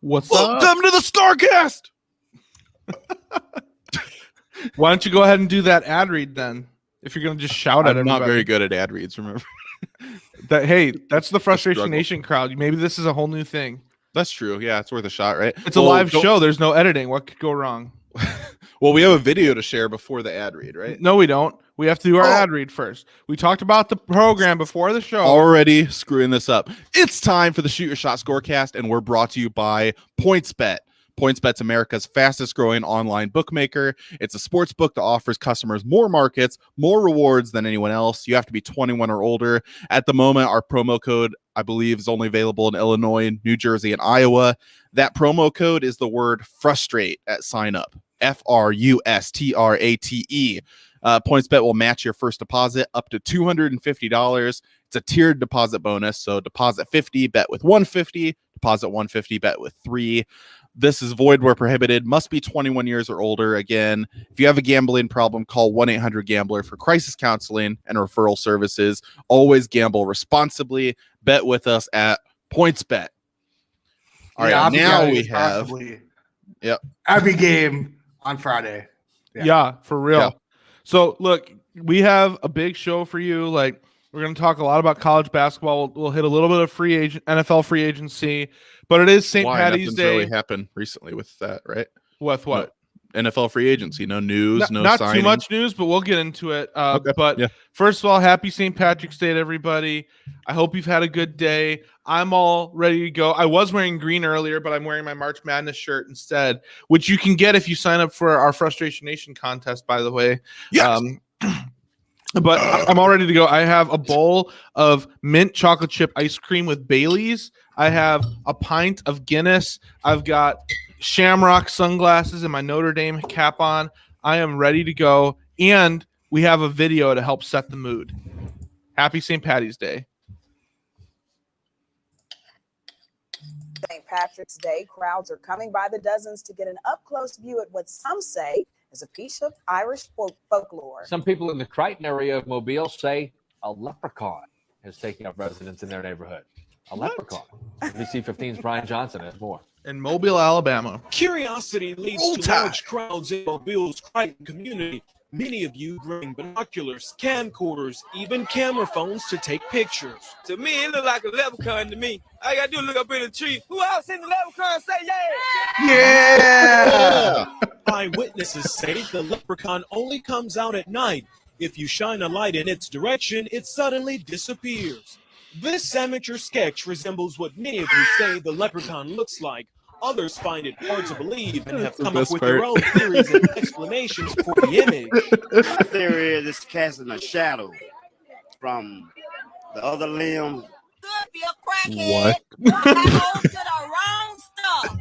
What's Welcome to the Scorecast. Why don't you go ahead and do that ad read then? If you're going to just shout at everybody. I'm not very good at ad reads, remember? That's the Frustration Nation crowd. Maybe this is a whole new thing. That's true. Yeah, it's worth a shot, right? It's a live show. There's no editing. What could go wrong? Well, we have a video to share before the ad read, right? No, we don't. We have to do our ad read first. We talked about the program before the show. Already screwing this up. It's time for the Shoot Your Shot Scorecast, and we're brought to you by PointsBet. PointsBet's America's fastest growing online bookmaker. It's a sports book that offers customers more markets, more rewards than anyone else. You have to be 21 or older. At the moment, our promo code, I believe, is only available in Illinois, New Jersey, and Iowa. That promo code is the word frustrate at sign up. FRUSTRATE. PointsBet will match your first deposit up to $250. It's a tiered deposit bonus. So deposit 50, bet with 150, deposit 150, bet with 3. This is void where prohibited, must be 21 years or older. Again, if you have a gambling problem, call 1-800-GAMBLER for crisis counseling and referral services. Always gamble responsibly. Bet with us at PointsBet. All right, now we have every game on Friday. Yeah, for real. Yeah. So, look, we have a big show for you. Like, we're going to talk a lot about college basketball. We'll hit a little bit of NFL free agency, but it is St. Patty's Nothing's Day. really happened recently with that, right? With what? No, NFL free agency. No news, not signing. Too much news, but we'll get into it. First of all, happy St. Patrick's Day to everybody. I hope you've had a good day. I'm all ready to go. I was wearing green earlier, but I'm wearing my March Madness shirt instead, which you can get if you sign up for our Frustration Nation contest, by the way. Yes. But I'm all ready to go. I have a bowl of mint chocolate chip ice cream with Bailey's. I have a pint of Guinness. I've got Shamrock sunglasses and my Notre Dame cap on. I am ready to go. And we have a video to help set the mood. Happy St. Patty's Day. St. Patrick's Day, crowds are coming by the dozens to get an up-close view at what some say is a piece of Irish folklore. Some people in the Crichton area of Mobile say a leprechaun is taking up residence in their neighborhood. A leprechaun. NBC 15's Brian Johnson has more. In Mobile, Alabama. Curiosity leads to large crowds in Mobile's Crichton community. Many of you bring binoculars, camcorders, even camera phones to take pictures. To me, it look like a leprechaun to me. All I gotta do is look up in the tree. Who else in the leprechaun say Yeah! Eyewitnesses say the leprechaun only comes out at night. If you shine a light in its direction, it suddenly disappears. This amateur sketch resembles what many of you say the leprechaun looks like. Others find it hard to believe and have come up with their own theories and explanations for the image. My theory is it's casting a shadow from the other limb. Could be a crackhead. I hold to the wrong stuff.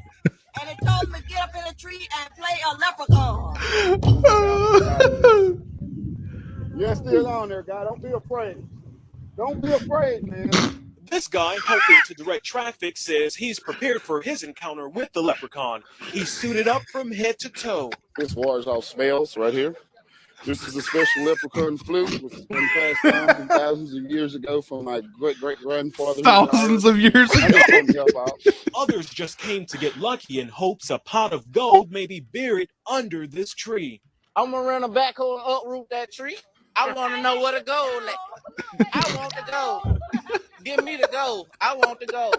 And it told me to get up in a tree and play a leprechaun. You're still on there, guy. Don't be afraid. Don't be afraid, man. This guy, hoping to direct traffic, says he's prepared for his encounter with the leprechaun. He's suited up from head to toe. This wars off smells right here. This is a special leprechaun flute, which has been passed down from thousands of years ago from my great-great-grandfather. Thousands of years ago. Others just came to get lucky in hopes a pot of gold may be buried under this tree. I'm going to run a backhoe and uproot that tree. I want to know where to go. I want to go. Give me the gold. I want to go.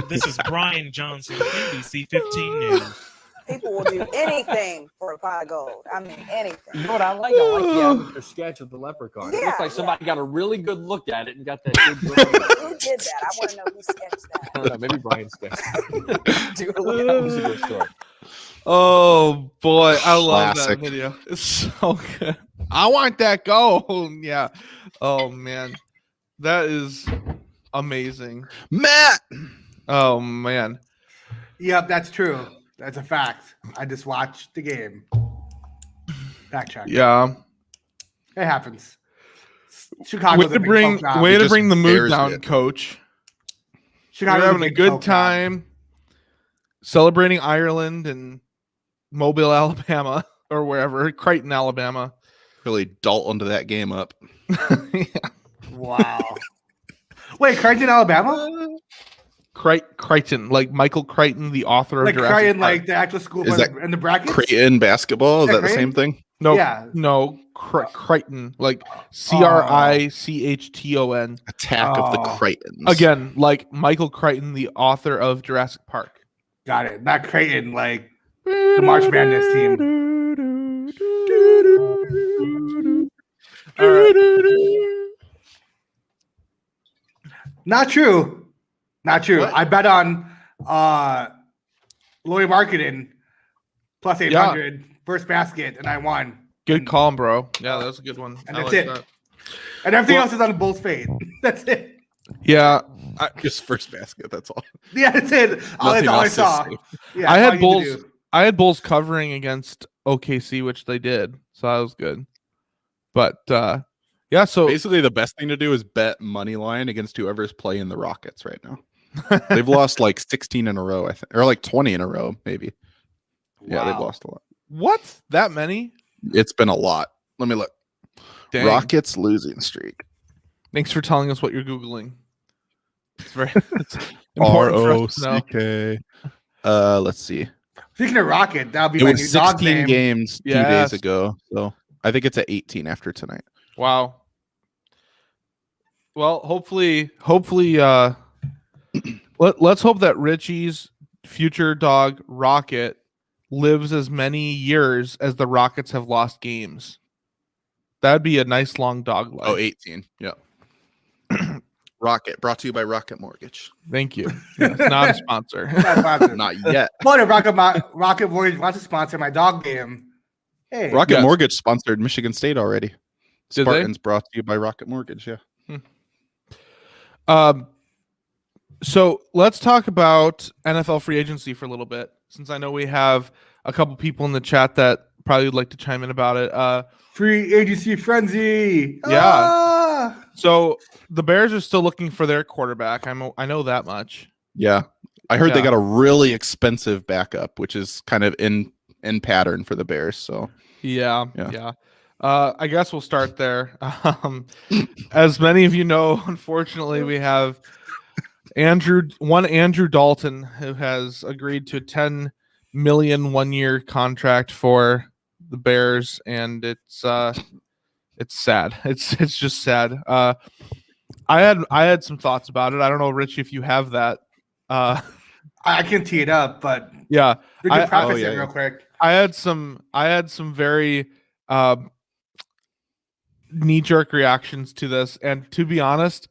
This is Brian Johnson, NBC 15 News. People will do anything for a pot of gold. I mean, anything. You know what I like? I like the amateur sketch of the leprechaun. Yeah, it looks like somebody got a really good look at it and got that good Who did that? I want to know who sketched that. I don't know, maybe Brian sketched it. Dude, look, that was a good story. Oh, boy. I love Classic. that video. It's so good. I want that gold. Yeah. Oh, man. That is amazing. Matt. Oh, man. Yep, that's true. That's a fact. I just watched the game. Fact check. Yeah. It happens. Chicago's Way to bring the mood down, Coach. Chicago's We're having a good time celebrating Ireland and Mobile, Alabama, or wherever, Crichton, Alabama. Really Dalton to that game up. Yeah. Wow. Wait, Crichton, Alabama? Crichton, like Michael Crichton, the author of Like Jurassic Crichton, Park. like the actual school Is that in the brackets. Creighton basketball? Is Yeah, that the same Creighton? thing? No, Yeah. no, Crichton, like Crichton. Attack of the Oh. Creightons. Again, like Michael Crichton, the author of Jurassic Park. Got it. Not Creighton, like the March Madness team. All right. Not true. Not true. What? I bet on Lloyd Marketing plus 800 first basket, and I won. Good And- call, bro. Yeah, that's a good one. And I that's like it. that. And everything Well- else is on the Bulls' fade. That's it. Yeah, Just first basket. That's all. Yeah, that's it. That's all I else is saw. safe. Yeah, I that's all had you Bulls. need to do. I had Bulls covering against OKC, which they did, so that was good. But yeah, so Basically, the best thing to do is bet money line against whoever's playing the Rockets right now. They've lost like 16 in a row, I think, or like 20 in a row, maybe. Yeah, they've Wow. lost a lot. what? That many? It's been a lot. Let me look. Dang. Rockets losing streak. Thanks for telling us what you're googling. It's very it's important for us to know. ROCK. Let's see. Speaking of Rocket, that'll be It my was new dog's 16 name. games 2 Yes. days ago. So I think it's at 18 after tonight. Wow. Well, hopefully, let's hope that Richie's future dog Rocket lives as many years as the Rockets have lost games. That'd be a nice long dog life. Oh, 18. Yeah. Rocket brought to you by Rocket Mortgage. Thank you. Yes, not a sponsor. Not sponsored. Not yet. But if Rocket Mortgage wants to sponsor my dog game, hey, Rocket Yes. Mortgage sponsored Michigan State already. Did they? Spartans brought to you by Rocket Mortgage. Yeah. So let's talk about NFL free agency for a little bit, since I know we have a couple people in the chat that probably would like to chime in about it. free agency frenzy. Yeah. Ah! So the Bears are still looking for their quarterback. I know that much. Yeah. I heard they Yeah. got a really expensive backup, which is kind of in pattern for the Bears. So Yeah. Yeah. I guess we'll start there. As many of you know, unfortunately, we have Andrew Dalton, who has agreed to a $10 million 1-year contract for the Bears, and it's sad. It's just sad. I had some thoughts about it. I don't know, Richie, if you have that. I can tee it up, but Yeah, we can I- preface yeah, it real yeah. quick. I had some very knee-jerk reactions to this, and to be honest,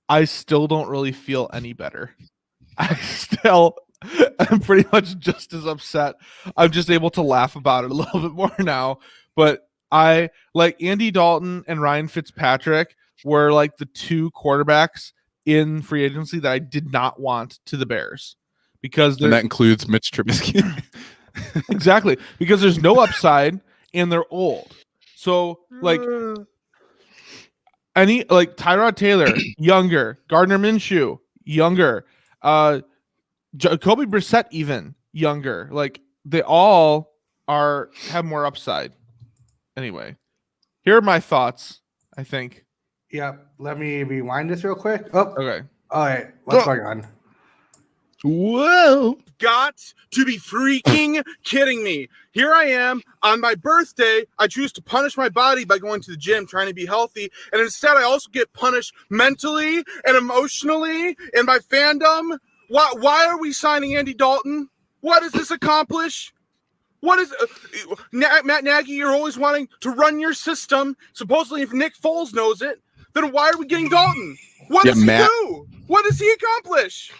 I still don't really feel any better. I'm pretty much just as upset. I'm just able to laugh about it a little bit more now. But I like Andy Dalton and Ryan Fitzpatrick were like the two quarterbacks in free agency that I did not want to the Bears, because and that includes Mitch Trubisky. exactly, because there's no upside and they're old. So like Tyrod Taylor, younger, Gardner Minshew, younger, Jacoby Brissett, even younger. Like they all have more upside. Anyway, here are my thoughts. I think. Yep. Let me rewind this real quick. Oh, Okay. all right. What's going on? Whoa. Got to be freaking kidding me. Here I am on my birthday. I choose to punish my body by going to the gym, trying to be healthy. And instead, I also get punished mentally and emotionally in my fandom. Why are we signing Andy Dalton? What does this accomplish? What is Matt Nagy? You're always wanting to run your system. Supposedly, if Nick Foles knows it, then why are we getting Dalton? What does he do? What does he accomplish?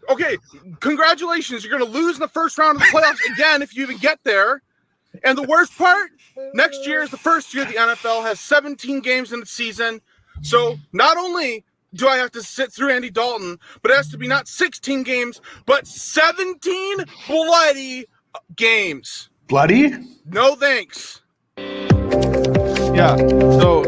Okay, congratulations. You're going to lose in the first round of the playoffs again if you even get there. And the worst part, next year is the first year the NFL has 17 games in the season. So not only do I have to sit through Andy Dalton, but it has to be not 16 games, but 17 bloody games. Bloody? No thanks. Yeah. So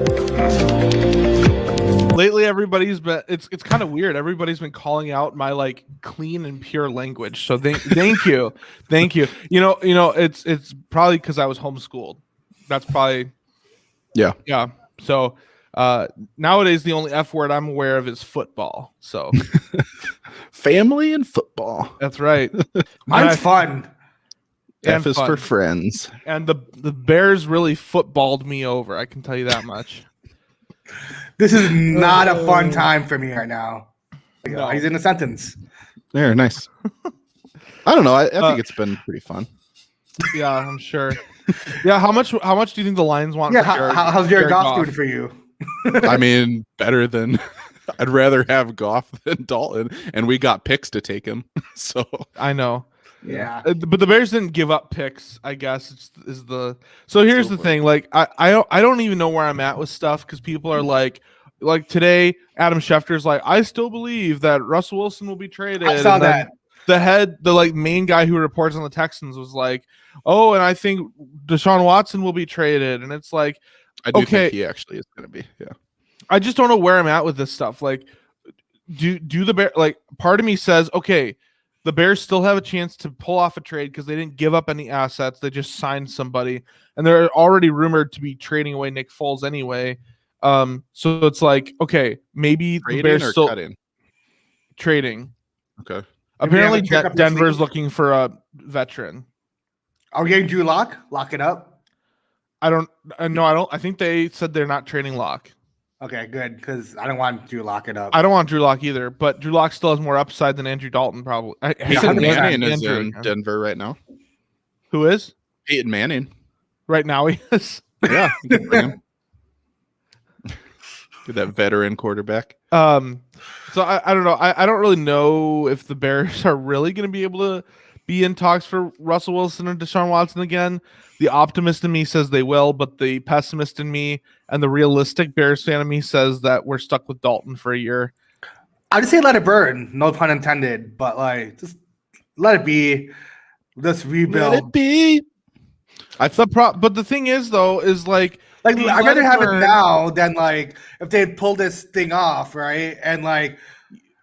lately, everybody's been. It's kind of weird. Everybody's been calling out my like clean and pure language. So thank you, thank you. You know, it's probably because I was homeschooled. That's probably. Yeah. Yeah. So nowadays, the only F word I'm aware of is football. So family and football. That's right. Mine's fun. F is fun. for friends. And the Bears really footballed me over. I can tell you that much. This is not a fun time for me right now. No. He's in a sentence. There, nice. I don't know. I think it's been pretty fun. Yeah, I'm sure. Yeah, how much do you think the Lions want? Yeah, for how's Jared Goff doing for you? I mean, better than I'd rather have Goff than Dalton, and we got picks to take him. So I know. Yeah, but the Bears didn't give up picks. I guess So here's the thing. Like I don't even know where I'm at with stuff because people are like today, Adam Schefter's like, I still believe that Russell Wilson will be traded. I saw that. The main guy who reports on the Texans was like, oh, and I think Deshaun Watson will be traded, and it's like, I do okay, think he actually is going to be. Yeah, I just don't know where I'm at with this stuff. Like, do the Bears, like, part of me says, okay, the Bears still have a chance to pull off a trade because they didn't give up any assets. They just signed somebody, and they're already rumored to be trading away Nick Foles anyway. So it's like, okay, maybe trading the Bears or still cutting? Trading. Okay. Apparently, Denver's looking for a veteran. Are we getting Drew Lock? Lock it up. I don't. I think they said they're not trading Lock. Okay, good, because I don't want Drew Lock it up. I don't want Drew Lock either, but Drew Lock still has more upside than Andrew Dalton, probably. Peyton Manning is in Denver right now. Who is? Peyton Manning. Right now he is. Yeah. You can bring him. Get that veteran quarterback. So I don't know. I don't really know if the Bears are really going to be able to be in talks for Russell Wilson and Deshaun Watson again. The optimist in me says they will, but the pessimist in me and the realistic Bears fan in me says that we're stuck with Dalton for a year. I just say let it burn, no pun intended, but like just let it be. Let's rebuild. Let it be. But the thing is though, is like I'd rather have it now than like if they had pulled this thing off, right? And like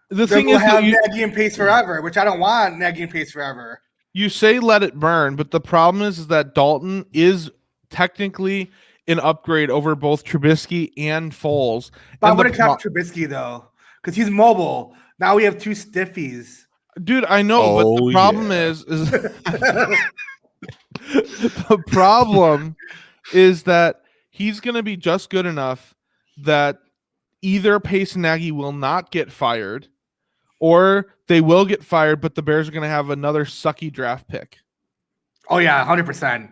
the thing is have Nagy and Pace forever, which I don't want Nagy and Pace forever. You say let it burn, but the problem is that Dalton is technically an upgrade over both Trubisky and Foles. But I would have kept Trubisky though, because he's mobile. Now we have two stiffies. Dude, I know, but the problem is the problem is that he's going to be just good enough that either Pace and Nagy will not get fired, or they will get fired, but the Bears are going to have another sucky draft pick. Oh, yeah, 100%.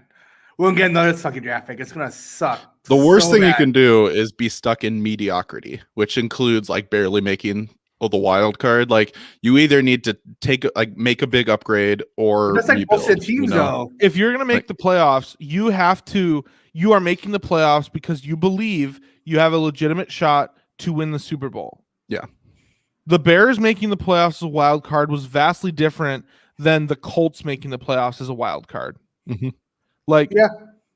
We won't get another sucky draft pick. It's going to suck. The worst thing you can do is be stuck in mediocrity, which includes like barely making the wild card. Like you either need to make a big upgrade or that's like rebuild, bullshit teams, though. If you're going to make the playoffs, you are making the playoffs because you believe you have a legitimate shot to win the Super Bowl. Yeah. The Bears making the playoffs as a wild card was vastly different than the Colts making the playoffs as a wild card. Mm-hmm. Like,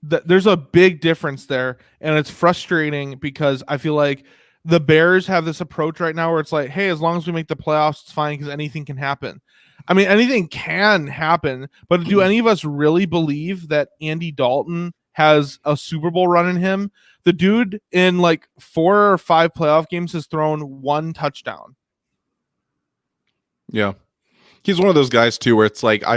there's a big difference there, and it's frustrating because I feel like the Bears have this approach right now where it's like, hey, as long as we make the playoffs, it's fine because anything can happen. I mean, anything can happen, but do any of us really believe that Andy Dalton has a Super Bowl run in him? The dude in like 4 or 5 playoff games has thrown 1 touchdown. Yeah. He's one of those guys too where it's like I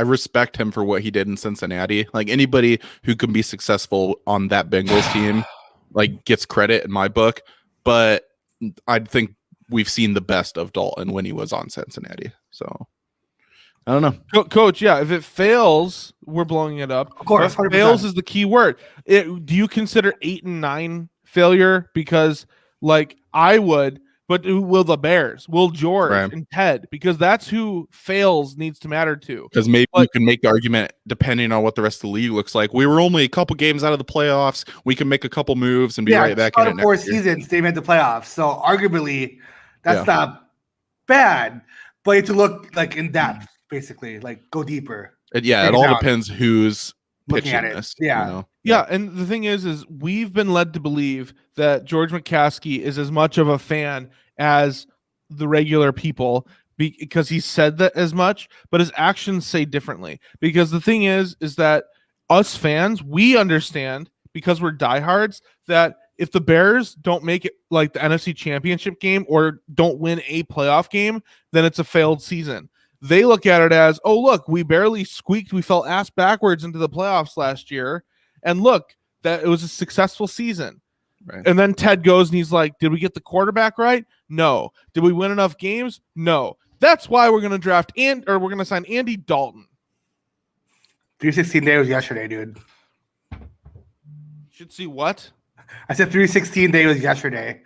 respect him for what he did in Cincinnati. Like anybody who can be successful on that Bengals team like gets credit in my book, but I think we've seen the best of Dalton when he was on Cincinnati. So I don't know. Coach, yeah, if it fails, we're blowing it up. Of course, 100%. Fails is the key word. Do you consider 8 and 9 failure? Because like I would, but will the Bears? Will George and Ted? Because that's who fails needs to matter to. Because maybe you can make the argument, depending on what the rest of the league looks like. We were only a couple games out of the playoffs. We can make a couple moves and be right back in it. 4 seasons, they made the playoffs. So arguably, that's not bad. But you have to look like in depth, basically, like go deeper. It all depends who's looking pitching at it. this. Yeah. You know? Yeah, and the thing is we've been led to believe that George McCaskey is as much of a fan as the regular people because he said that as much, but his actions say differently. Because the thing is that us fans, we understand because we're diehards that if the Bears don't make it like the NFC Championship game or don't win a playoff game, then it's a failed season. They look at it as, oh, look, we barely squeaked. We fell ass backwards into the playoffs last year. And look, that it was a successful season. Right. And then Ted goes and he's like, did we get the quarterback right? No. Did we win enough games? No. That's why we're going to draft we're going to sign Andy Dalton. 316 day was yesterday, dude. Should see what? I said 316 day was yesterday.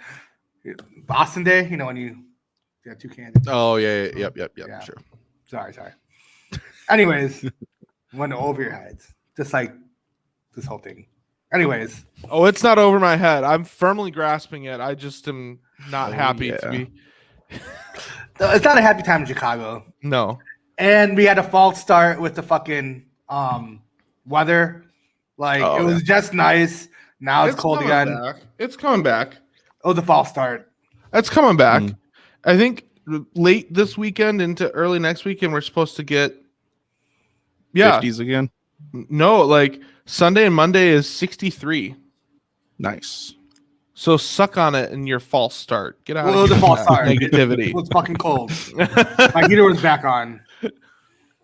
Boston Day, when you got two candidates. Oh yeah, yep, sure. Sorry. Anyways, went over your heads, just like this whole thing. Anyways, oh, it's not over my head. I'm firmly grasping it. I just am not happy to be. It's not a happy time in Chicago. No, and we had a false start with the fucking weather. Like it was just nice. Now it's cold again. It's coming back. Oh, the false start. It's coming back. I think late this weekend into early next weekend, we're supposed to get 50s again. No, like Sunday and Monday is 63. Nice. So suck on it in your false start. Get out of the false start. Negativity. It was fucking cold. My heater was back on.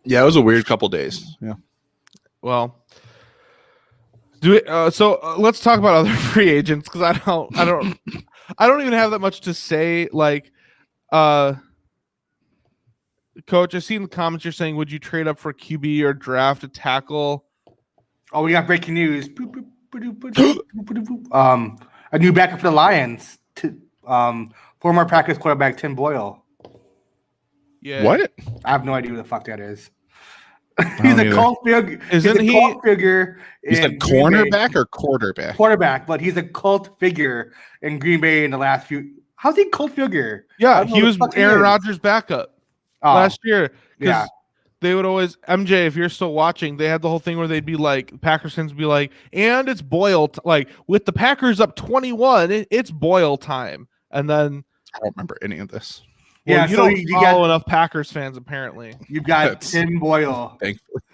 Yeah, it was a weird couple days. Yeah. Well, let's talk about other free agents because I don't even have that much to say. Like, Coach, I see in the comments you're saying, would you trade up for QB or draft a tackle? Oh, we got breaking news. A new backup for the Lions. Former Packers quarterback Tim Boyle. Yeah. What? I have no idea who the fuck that is. He's a cult figure. Isn't he? Cult figure. He's a cornerback or quarterback? Quarterback, but he's a cult figure in Green Bay in the last few. How's he a cult figure? Yeah, he was Aaron Rodgers' backup last year. Yeah. They would always, MJ, if you're still watching, they had the whole thing where they'd be like, Packers fans would be like, and it's Boyle. Like, with the Packers up 21, it's Boyle time. And then. I don't remember any of this. Well, yeah, you so don't follow enough Packers fans, apparently. You've got Tim Boyle,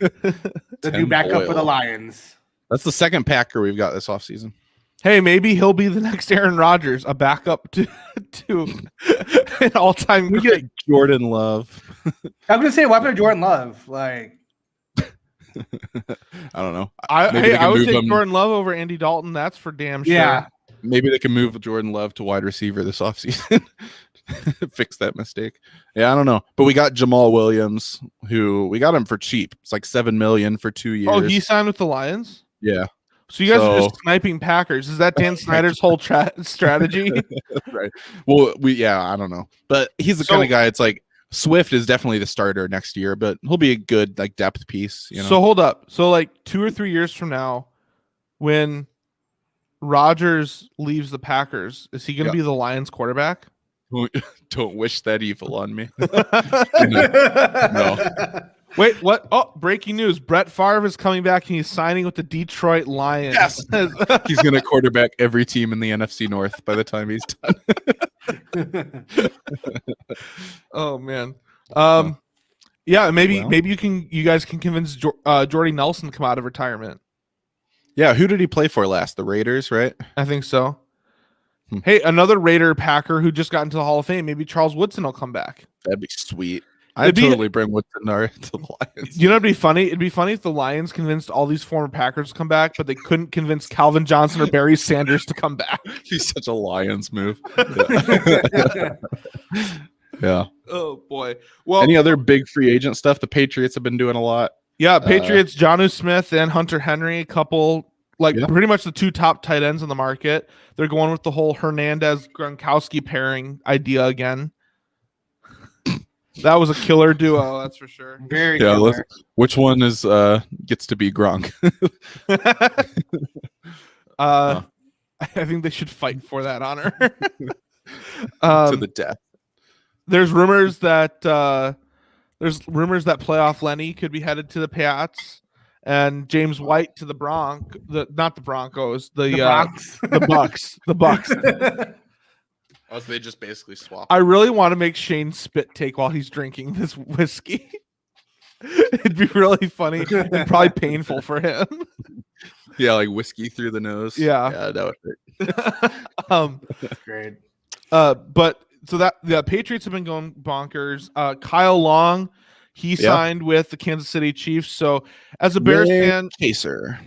the new backup for the Lions. That's the second Packer we've got this offseason. Hey, maybe he'll be the next Aaron Rodgers, a backup to an all-time We get Jordan Love. I'm gonna say, what happened to Jordan Love? Like, I don't know. I would take Jordan Love over Andy Dalton. That's for damn sure. Yeah. Maybe they can move Jordan Love to wide receiver this offseason. Fix that mistake. Yeah, I don't know. But we got Jamal Williams, who we got him for cheap. It's like $7 million for 2 years. Oh, he signed with the Lions? Yeah. So you guys are just sniping Packers. Is that Dan Snyder's whole strategy? Right. Well, I don't know. But he's the kind of guy, it's like Swift is definitely the starter next year, but he'll be a good like depth piece. So hold up. So like 2 or 3 years from now, when Rodgers leaves the Packers, is he going to be the Lions quarterback? Don't wish that evil on me. No. Wait, what? Oh, breaking news. Brett Favre is coming back and he's signing with the Detroit Lions. Yes. He's going to quarterback every team in the NFC North by the time he's done. Oh, man. Yeah, maybe you guys can convince Jordy Nelson to come out of retirement. Yeah, who did he play for last? The Raiders, right? I think so. Hey, another Raider Packer who just got into the Hall of Fame. Maybe Charles Woodson will come back. That'd be sweet. I'd totally bring Woodson to the Lions. You know what'd be funny? It'd be funny if the Lions convinced all these former Packers to come back, but they couldn't convince Calvin Johnson or Barry Sanders to come back. He's such a Lions move. Yeah. Oh, boy. Well, any other big free agent stuff? The Patriots have been doing a lot. Yeah, Patriots, Jonnu Smith and Hunter Henry, a couple, pretty much the 2 top tight ends in the market. They're going with the whole Hernandez-Gronkowski pairing idea again. That was a killer duo, that's for sure. Very killer. Which one is gets to be Gronk? I think they should fight for that honor. To the death. There's rumors that playoff Lenny could be headed to the Pats and James White to the Broncos. The Bucks. Oh, so they just basically swap. I really want to make Shane spit take while he's drinking this whiskey. It'd be really funny and probably painful for him. Yeah, like whiskey through the nose. Yeah, that would hurt. That's great. But so that the Patriots have been going bonkers. Kyle Long, he signed with the Kansas City Chiefs. So as a Bears fan, Chaser.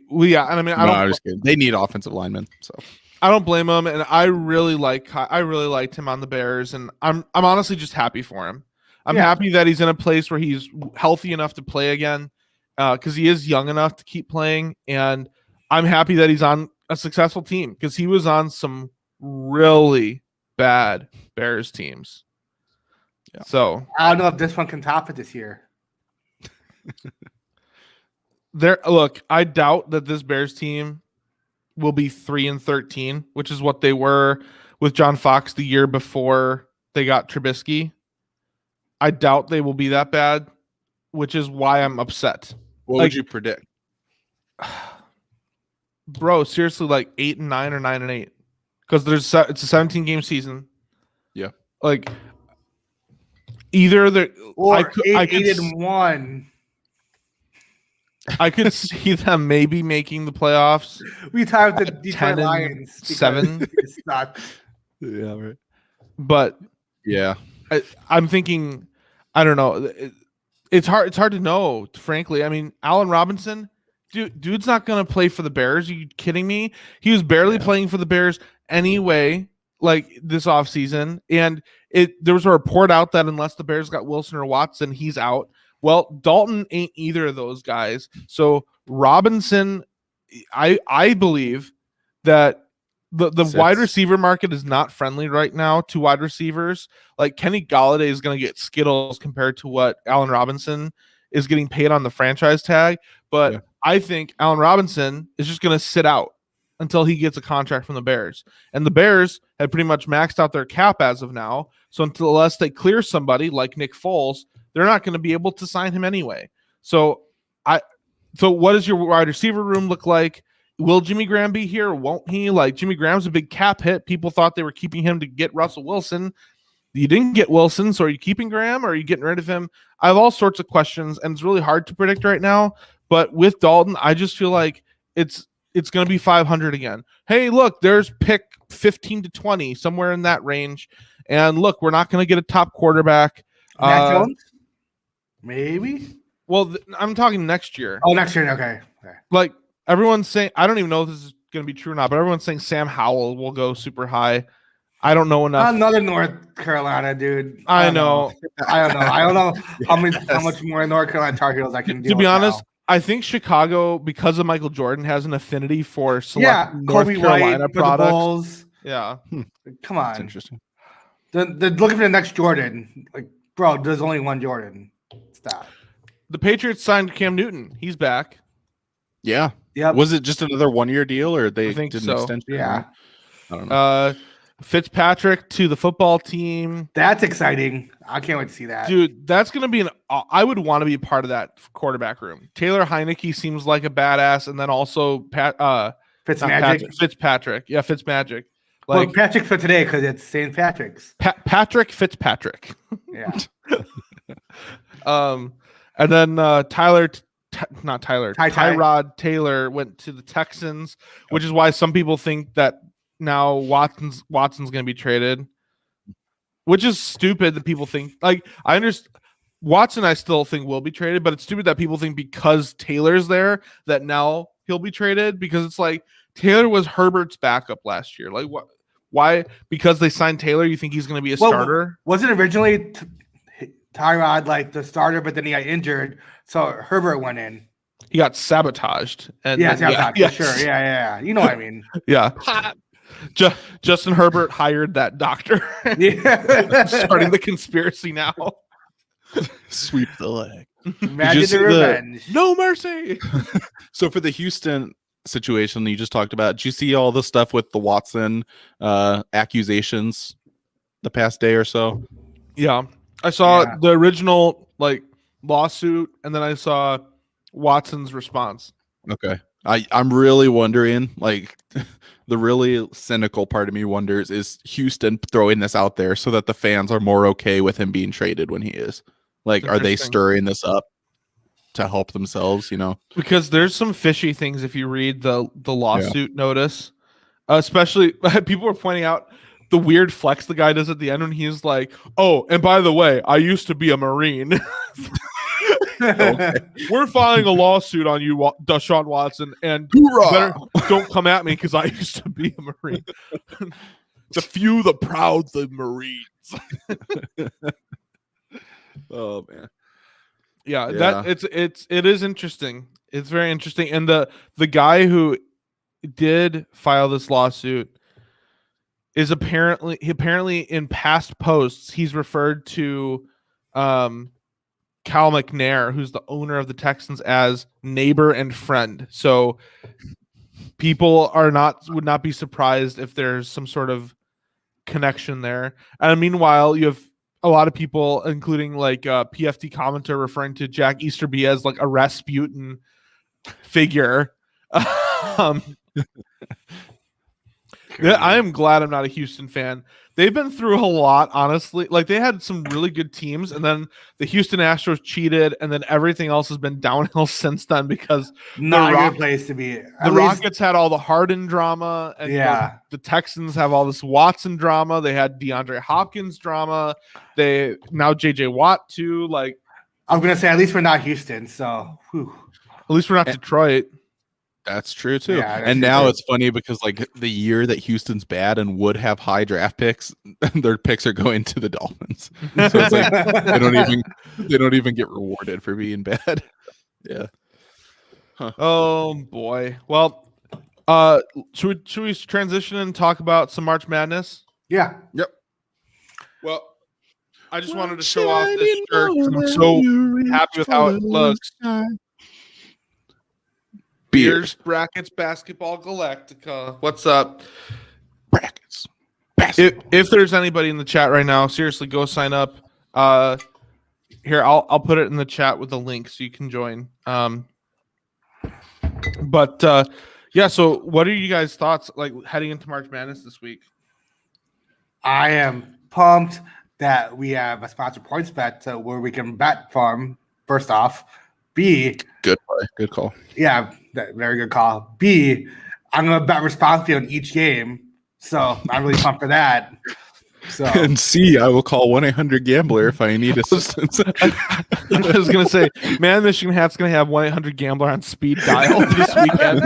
well, yeah, and I mean, I'm just kidding. They need offensive linemen, so I don't blame him, and I really liked him on the Bears, and I'm honestly just happy for him. I'm happy that he's in a place where he's healthy enough to play again, because he is young enough to keep playing, and I'm happy that he's on a successful team because he was on some really bad Bears teams. Yeah. So I don't know if this one can top it this year. Look, I doubt that this Bears team will be 3-13, which is what they were with John Fox the year before they got Trubisky. I doubt they will be that bad, which is why I'm upset. What would you predict? Bro, seriously, like 8-9 or 9-8. Because it's a 17-game season. Yeah. Like either or 8-1. I could see them maybe making the playoffs. We timed the Detroit Lions 7. It's not. Yeah, right. But yeah, I'm thinking, I don't know. It's hard to know, frankly. I mean, Allen Robinson, dude's not going to play for the Bears. Are you kidding me? He was barely playing for the Bears anyway, like this offseason. And there was a report out that unless the Bears got Wilson or Watson, he's out. Well, Dalton ain't either of those guys. So Robinson, I believe that the wide receiver market is not friendly right now to wide receivers. Like Kenny Golladay is going to get Skittles compared to what Allen Robinson is getting paid on the franchise tag. But I think Allen Robinson is just going to sit out until he gets a contract from the Bears. And the Bears have pretty much maxed out their cap as of now. So unless they clear somebody like Nick Foles, they're not going to be able to sign him anyway. So what does your wide receiver room look like? Will Jimmy Graham be here or won't he? Like Jimmy Graham's a big cap hit. People thought they were keeping him to get Russell Wilson. You didn't get Wilson, so are you keeping Graham or are you getting rid of him? I have all sorts of questions, and it's really hard to predict right now. But with Dalton, I just feel like it's going to be 500 again. Hey, look, there's pick 15 to 20, somewhere in that range. And look, we're not going to get a top quarterback. Mac Jones? Maybe. Well, I'm talking next year. Oh, next year. Okay. Like everyone's saying, I don't even know if this is going to be true or not, but everyone's saying Sam Howell will go super high. I don't know enough. Another North Carolina dude. I know. I don't know how much more North Carolina Tar Heels I can do. To be honest, I think Chicago, because of Michael Jordan, has an affinity for select North Kobe Carolina White, products. Bulls. Yeah. Come on. That's interesting. They're looking for the next Jordan. Like, bro, there's only one Jordan. Stop. The Patriots signed Cam Newton. He's back. Yeah. Yep. Was it just another 1-year deal, or they I think did an so. extension? Yeah. I don't know. Fitzpatrick to the football team. That's exciting. I can't wait to see that. Dude, that's going to be I would want to be a part of that quarterback room. Taylor Heineke seems like a badass, and then also Fitzpatrick. Yeah, Fitzmagic. Like, well, Patrick for today because it's St. Patrick's. Patrick Fitzpatrick. Yeah. And then Tyrod Taylor went to the Texans, which is why some people think that now Watson's going to be traded, which is stupid that people think. Like, I understand Watson, I still think will be traded, but it's stupid that people think because Taylor's there that now he'll be traded, because it's like Taylor was Herbert's backup last year. Like, what? Why? Because they signed Taylor, you think he's going to be a starter? Wasn't originally Tyrod like the starter, but then he got injured, so Herbert went in. He got sabotaged. And sabotaged. Yeah, sure. Yeah. You know what I mean? Yeah. Justin Herbert hired that doctor. Starting the conspiracy now. Sweep the leg. Imagine the revenge. No mercy. So for the Houston situation that you just talked about, did you see all the stuff with the Watson accusations the past day or so? Yeah. I saw the original lawsuit, and then I saw Watson's response. Okay. I'm really wondering, the really cynical part of me wonders, is Houston throwing this out there so that the fans are more okay with him being traded when he is? Are they stirring this up to help themselves, Because there's some fishy things if you read the lawsuit notice. Especially people were pointing out the weird flex the guy does at the end when he's like, "Oh, and by the way, I used to be a Marine." We're filing a lawsuit on you, Deshaun Watson, and don't come at me because I used to be a Marine. The few, the proud, the Marines. Oh man. Yeah, that it is interesting. It's very interesting. And the guy who did file this lawsuit is apparently in past posts he's referred to Cal McNair, who's the owner of the Texans, as neighbor and friend. So people would not be surprised if there's some sort of connection there. And meanwhile, you have a lot of people, including like PFT commenter, referring to Jack Easterby as like a Rasputin figure. Yeah, I am glad I'm not a Houston fan. They've been through a lot, honestly. Like they had some really good teams, and then the Houston Astros cheated, and then everything else has been downhill since then because not a good place to be. The Rockets had all the Harden drama, and the Texans have all this Watson drama. They had DeAndre Hopkins drama. They now JJ Watt too. Like I'm gonna say, at least we're not Houston, so at least we're not Detroit. That's true too. Yeah, and now it's funny because like the year that Houston's bad and would have high draft picks, their picks are going to the Dolphins. So it's like they don't even get rewarded for being bad. Yeah. Huh. Oh boy. Well, should we transition and talk about some March Madness? Yeah. Yep. Well, I just wanted to show off this shirt. I'm so happy with how it looks. Beers, Brackets, Basketball Galactica. What's up? Brackets. If there's anybody in the chat right now, seriously, go sign up. Here, I'll put it in the chat with a link so you can join. But yeah, so what are you guys' thoughts like heading into March Madness this week? I am pumped that we have a sponsor, PointsBet, where we can bet from. First off, B, good play, good call. Yeah, very good call. B, I'm gonna bet responsibly on each game, so I'm really pumped for that. So and C, I will call 1-800-GAMBLER if I need assistance. I was gonna say, Man Michigan Hat's gonna have 1-800-GAMBLER on speed dial this weekend.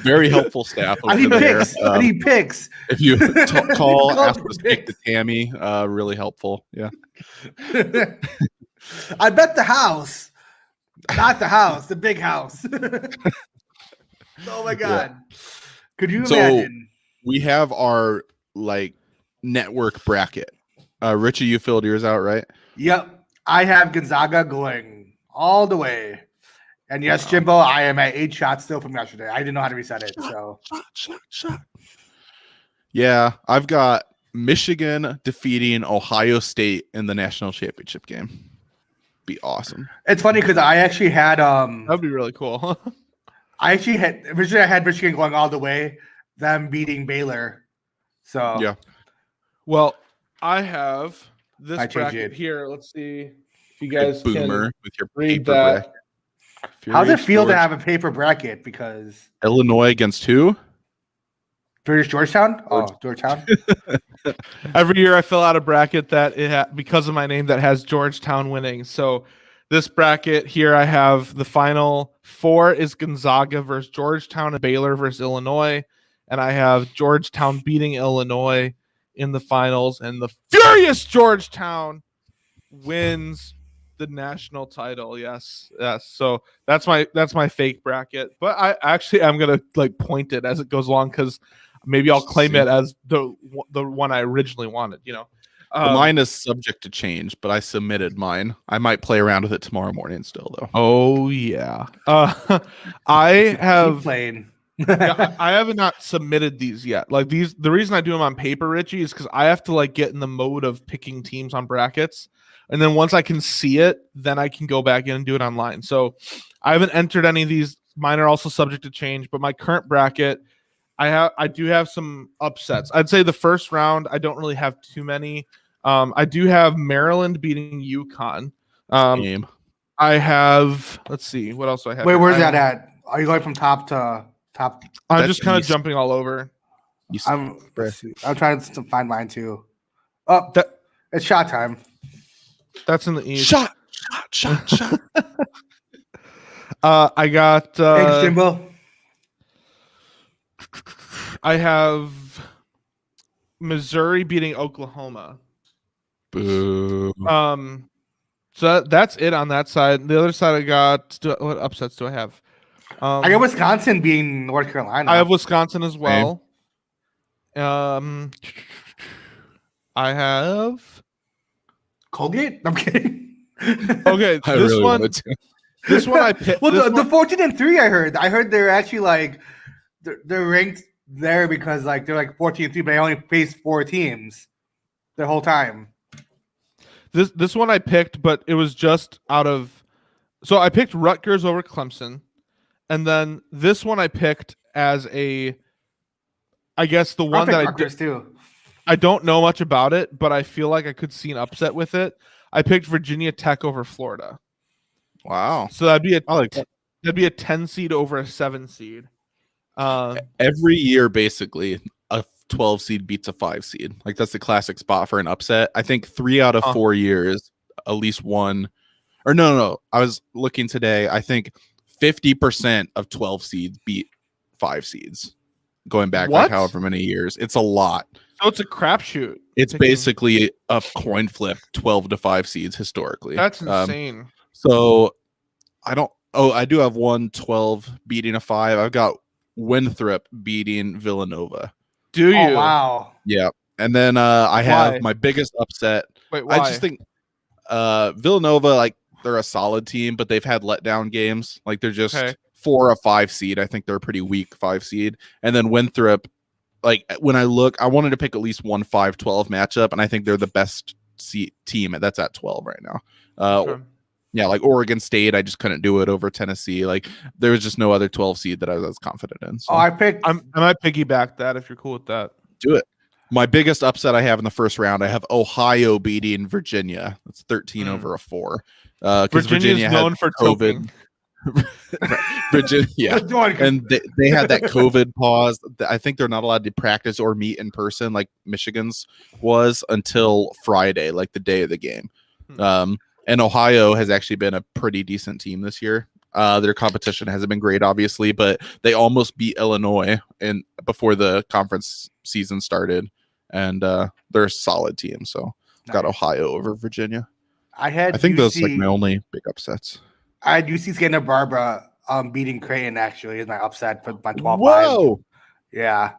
Very helpful staff. I need picks. I need picks. If you call, ask to speak to Tammy. Really helpful. Yeah. I bet the house. Not the house, the big house. Oh my god. Yeah. Could you imagine? We have our like network bracket. Richie, you filled yours out, right? Yep. I have Gonzaga going all the way. And yes, Jimbo, I am at 8 shots still from yesterday. I didn't know how to reset it. Shot. Yeah, I've got Michigan defeating Ohio State in the national championship game. Be awesome. It's funny because I actually had that'd be really cool. I had Michigan going all the way, them beating Baylor. So yeah. Well, I have this bracket here. Let's see if you guys Boomer with your read paper that. bracket. How does it feel to have a paper bracket? Because Illinois against who? Georgetown? Oh, Georgetown. Every year I fill out a bracket that because of my name that has Georgetown winning. So this bracket here, I have the final 4 is Gonzaga versus Georgetown and Baylor versus Illinois. And I have Georgetown beating Illinois in the finals. And the furious Georgetown wins the national title. Yes. So that's my fake bracket. But I'm going to like point it as it goes along because maybe I'll claim it as the one I originally wanted, you know. Mine is subject to change, but I submitted mine. I might play around with it tomorrow morning still, though. Oh yeah. I have playing. I haven't not submitted these yet. Like these, the reason I do them on paper, Richie, is because I have to like get in the mode of picking teams on brackets, and then once I can see it, then I can go back in and do it online. So I haven't entered any of these. Mine are also subject to change, but my current bracket, I do have some upsets. I'd say the first round, I don't really have too many. I do have Maryland beating UConn. I have, let's see, what else do I have? Wait, where's that at? Are you going from top top. I'm That's just kind of East. jumping all over. East. I'm trying to find mine too. Oh, it's shot time. That's in the East. Shot. I got. Thanks, Jimbo. I have Missouri beating Oklahoma. Boo. So that's it on that side. The other side, I got. What upsets do I have? I got Wisconsin being North Carolina. I have Wisconsin as well. I have Colgate. I'm kidding. Okay, I this really one. wanted to. This one I picked. Well, the 14-3. I heard they're actually like they're ranked there because like they're like 14-3, but they only faced 4 teams the whole time. This one I picked, but it was just out of. So I picked Rutgers over Clemson, and then this one I picked as a. I guess the one that Rutgers too. I don't know much about it, but I feel like I could see an upset with it. I picked Virginia Tech over Florida. Wow. So that'd be a 10 seed over a 7 seed. Every year, basically, a 12 seed beats a 5 seed. Like that's the classic spot for an upset. I think 3 out of 4 years, at least one. Or no. I was looking today. I think 50% of 12 seeds beat 5 seeds. Going back like however many years, it's a lot. So it's a crapshoot. It's basically a coin flip, 12 to 5 seeds historically. That's insane. So I do have 1-12 beating a 5. I've got Winthrop beating Villanova. Do you? Oh, wow. Yeah. And then I have my biggest upset. Wait, why? I just think Villanova, like they're a solid team, but they've had letdown games. Like they're just 4 or 5 seed. I think they're a pretty weak 5 seed. And then Winthrop, like when I look, I wanted to pick at least 1 5-12 matchup, and I think they're the best team that's at 12 right now. Yeah, like Oregon State, I just couldn't do it over Tennessee. Like there was just no other 12 seed that I was confident in. So. Oh, I might piggyback that if you're cool with that. Do it. My biggest upset I have in the first round, I have Ohio beating Virginia. That's 13 over a 4. Virginia is known for COVID. Virginia, yeah. And they had that COVID pause. I think they're not allowed to practice or meet in person like Michigan's was until Friday, like the day of the game. And Ohio has actually been a pretty decent team this year. Their competition hasn't been great, obviously, but they almost beat Illinois before the conference season started. And they're a solid team. So got Ohio over Virginia. I think those like my only big upsets. I had UC Santa Barbara beating Creighton actually is my upset for my 12-5. Whoa. Yeah.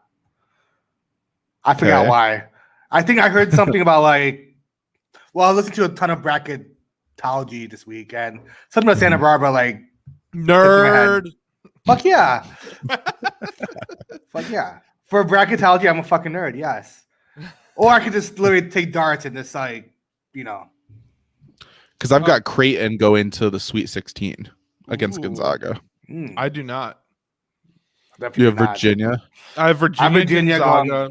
I forgot why. I think I heard something about like, well, I listened to a ton of bracketology this week and something about Santa Barbara, like nerd. Fuck yeah. Fuck yeah. For bracketology, I'm a fucking nerd, yes. Or I could just literally take darts and just like, you know. Because I've got Creighton go into the Sweet 16 against Gonzaga. I do not. You have Virginia? I have Virginia Gonzaga.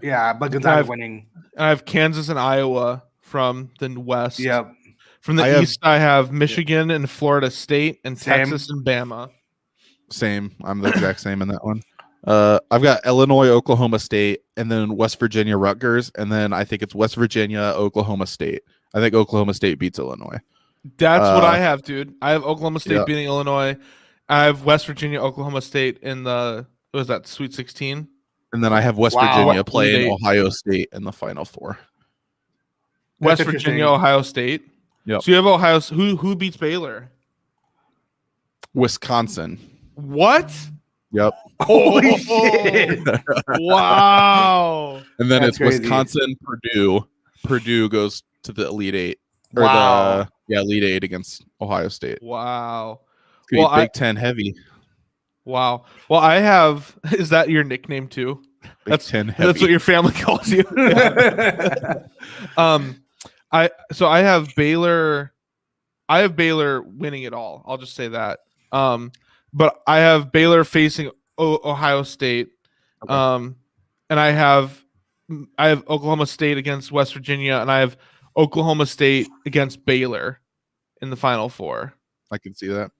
Yeah, but Gonzaga winning. I have Kansas and Iowa from the West. Yep. From the East, I have Michigan and Florida State and Texas and Bama. Same. I'm the exact same in that one. I've got Illinois, Oklahoma State, and then West Virginia, Rutgers, and then I think it's West Virginia, Oklahoma State. I think Oklahoma State beats Illinois. That's what I have, dude. I have Oklahoma State beating Illinois. I have West Virginia, Oklahoma State in the what was that Sweet 16, and then I have West Virginia playing Ohio State in the Final Four. West Virginia, Ohio State. Yep. So you have Ohio. Who beats Baylor? Wisconsin. What? Yep. Holy shit! Wow. And then it's crazy. Wisconsin, Purdue. Purdue goes to the Elite Eight. Or Elite Eight against Ohio State. Wow. It's gonna be Big Ten heavy. Wow. Well, I have. Is that your nickname too? Big Ten heavy. That's what your family calls you. I have Baylor. I have Baylor winning it all. I'll just say that. But I have Baylor facing Ohio State. And I have Oklahoma State against West Virginia, and I have Oklahoma State against Baylor in the Final Four. I can see that.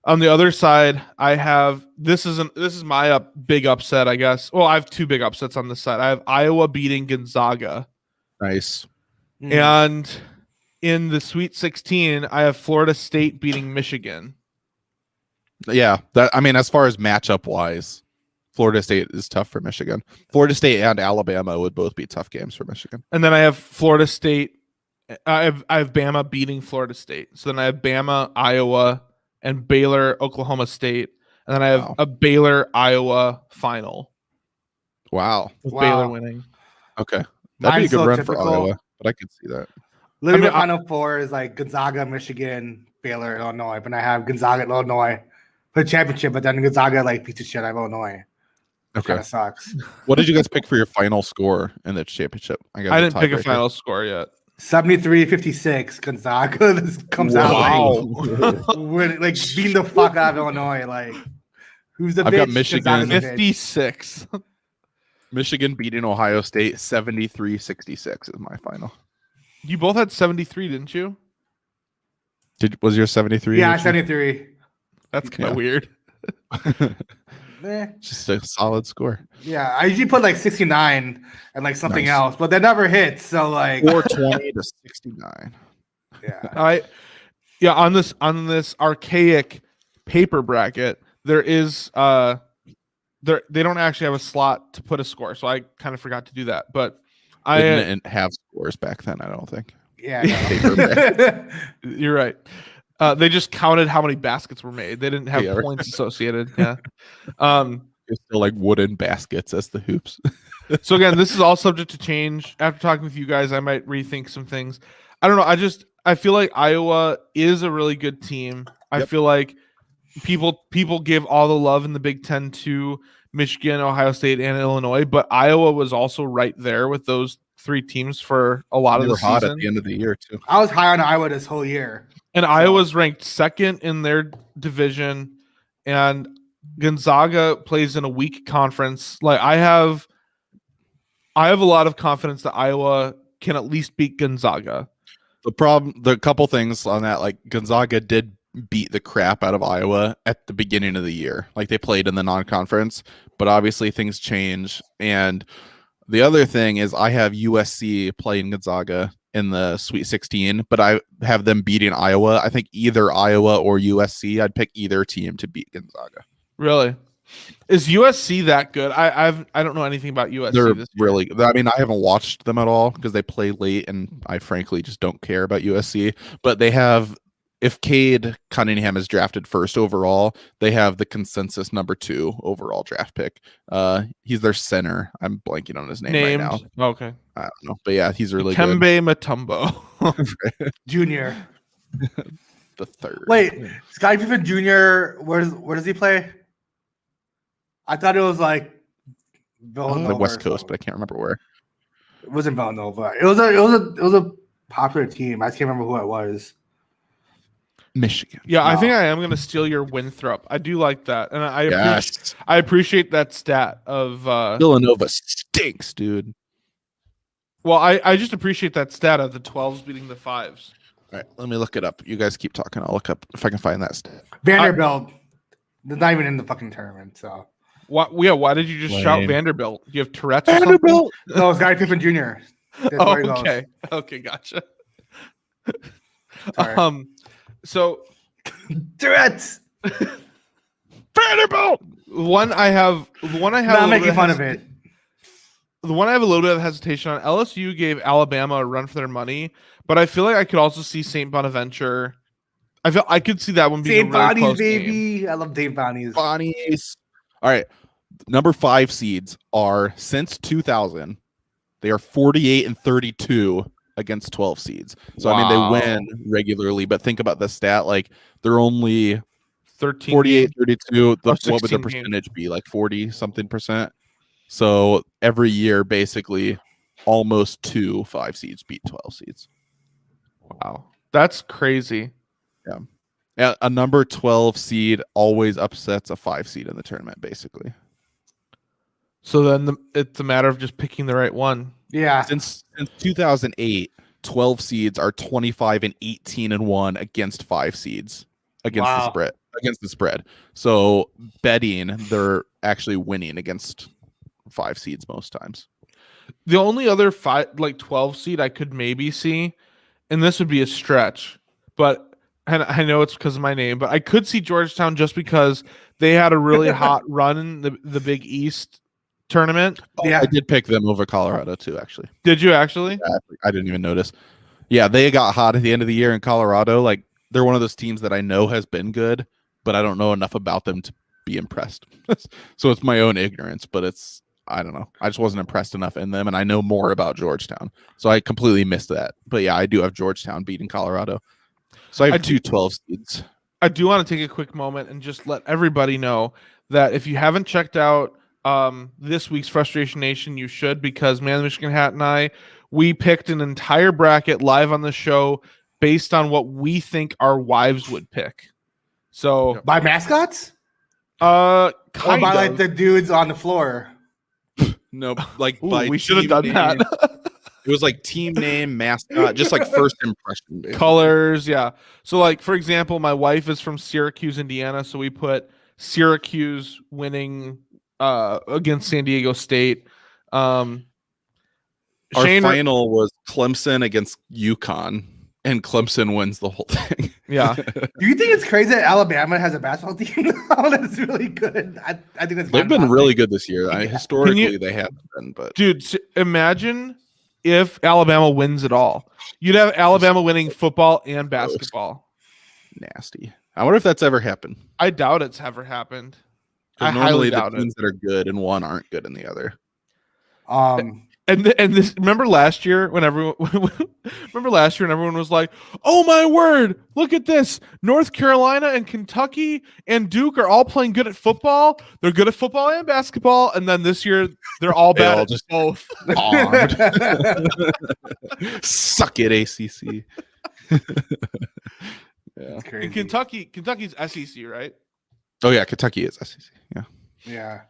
On the other side, I have this is my big upset, I guess. Well, I have two big upsets on this side. I have Iowa beating Gonzaga, Nice. and in the Sweet 16, I have Florida State beating Michigan. Yeah, I mean, as far as matchup wise, Florida State is tough for Michigan. Florida State and Alabama would both be tough games for Michigan. And then I have Florida State. I have Bama beating Florida State. So then I have Bama, Iowa, and Baylor, Oklahoma State. And then I have a Baylor, Iowa final. Wow. With Baylor winning. Okay. That'd be a good so run typical. for Iowa, but I could see that. Literally, the Final Four is like Gonzaga, Michigan, Baylor, Illinois. But I have Gonzaga, Illinois for the championship, but then Gonzaga like piece of shit. I have Illinois. Okay. Kind of sucks. What did you guys pick for your final score in the championship? I didn't pick a final score yet. 73-56. Gonzaga comes out like beating the fuck out of Illinois. Like, who's the I've bitch? got Michigan 56. Michigan beating Ohio State 73-66 is my final. You both had 73, didn't you? Was your 73? Yeah, 73. That's kind of weird. Just a solid score. Yeah, I usually put like 69 and like something else, but that never hits. So like 420 to 69. Yeah. On this archaic paper bracket, there is they don't actually have a slot to put a score, so I kind of forgot to do that. But I didn't have scores back then, I don't think. Yeah, you're right. They just counted how many baskets were made. They didn't have points associated. Yeah. It's still like wooden baskets as the hoops. So again, this is all subject to change. After talking with you guys, I might rethink some things. I don't know. I feel like Iowa is a really good team. I feel like people give all the love in the Big Ten to Michigan, Ohio State, and Illinois, but Iowa was also right there with those three teams for a lot of the hot season. at the end of the year too. I was high on Iowa this whole year. And Iowa's ranked second in their division, and Gonzaga plays in a weak conference. Like I have a lot of confidence that Iowa can at least beat Gonzaga. The couple things on that, like Gonzaga did beat the crap out of Iowa at the beginning of the year. Like they played in the non-conference, but obviously things change. And the other thing is I have USC playing Gonzaga in the Sweet 16, but I have them beating Iowa. I think either Iowa or USC, I'd pick either team to beat Gonzaga. Really? Is USC that good? I don't know anything about USC. They're this year. really, I mean, I haven't watched them at all because they play late and I frankly just don't care about USC, but they have, if Cade Cunningham is drafted first overall, they have the consensus number 2 overall draft pick. He's their center. I'm blanking on his name right now. Okay. I don't know, but yeah, he's really Kembe good. Mutombo. Junior. The third. Wait, Scottie Pippen Jr., where does he play? I thought it was like Villanova, the West Coast, but I can't remember where. It wasn't Villanova. It was a popular team. I can't remember who it was. Michigan. Yeah, I think I am going to steal your Winthrop. I do like that, and I appreciate that stat of Villanova stinks, dude. Well, I just appreciate that stat of the 12s beating the 5s. All right, let me look it up. You guys keep talking. I'll look up if I can find that stat. Vanderbilt. They're not even in the fucking tournament, so. Why did you just shout Vanderbilt? You have Tourette's or Vanderbilt? something? No, it's Scottie Pippen Jr. Oh, okay. Okay, gotcha. Sorry. So Tourette's. Vanderbilt. One I have Not making fun of it. The one I have a little bit of hesitation on. LSU gave Alabama a run for their money, but I feel like I could also see St. Bonaventure. I could see that one being St. a really Bonnie's, close baby. game. I love St. Bonnie's. Bonnie's. All right. Number 5 seeds are, since 2000, they are 48-32 against 12 seeds. So, I mean, they win regularly, but think about the stat. Like, they're only 48-32. What would the percentage be? Like 40-something percent? So, every year, basically, almost 2 5 seeds beat 12 seeds. Wow. That's crazy. Yeah. A number 12 seed always upsets a 5 seed in the tournament, basically. So then it's a matter of just picking the right one. Yeah. Since 2008, 12 seeds are 25-18-1 against 5 seeds against the spread. against the spread. So betting, they're actually winning against 5 seeds most times. The only other 12 seed I could maybe see, and this would be a stretch, but and I know it's because of my name, but I could see Georgetown just because they had a really hot run in the Big East tournament. Yeah. I did pick them over Colorado too, actually. Did you actually? Yeah, I didn't even notice. Yeah, they got hot at the end of the year in Colorado. Like, they're one of those teams that I know has been good, but I don't know enough about them to be impressed. So it's my own ignorance, but I don't know. I just wasn't impressed enough in them, and I know more about Georgetown. So I completely missed that. But yeah, I do have Georgetown beating Colorado. So I have 12 seeds. I do want to take a quick moment and just let everybody know that if you haven't checked out this week's Frustration Nation, you should, because Man the Michigan Hat and I, we picked an entire bracket live on the show based on what we think our wives would pick. So by mascots? Or by like the dudes on the floor. No, like Ooh, we should have done that. It was like team name, mascot, just like first impression. Basically. Colors, yeah. So like, for example, my wife is from Syracuse, Indiana, so we put Syracuse winning against San Diego State. Our final was Clemson against UConn, and Clemson wins the whole thing. Yeah. Do you think it's crazy that Alabama has a basketball team now that's really good? I think that's they've been really good this year. Historically, they have been. But dude, imagine if Alabama wins it all. You'd have Alabama winning football and basketball. Nasty. I wonder if that's ever happened. I doubt it's ever happened. I normally highly the doubt teams that are good in one aren't good in the other. And this, remember last year when everyone was like, "Oh my word, look at this! North Carolina and Kentucky and Duke are all playing good at football. They're good at football and basketball." And then this year, they're all bad at just both. Suck it, ACC. Yeah. And Kentucky's SEC, right? Oh yeah, Kentucky is SEC. Yeah. Yeah.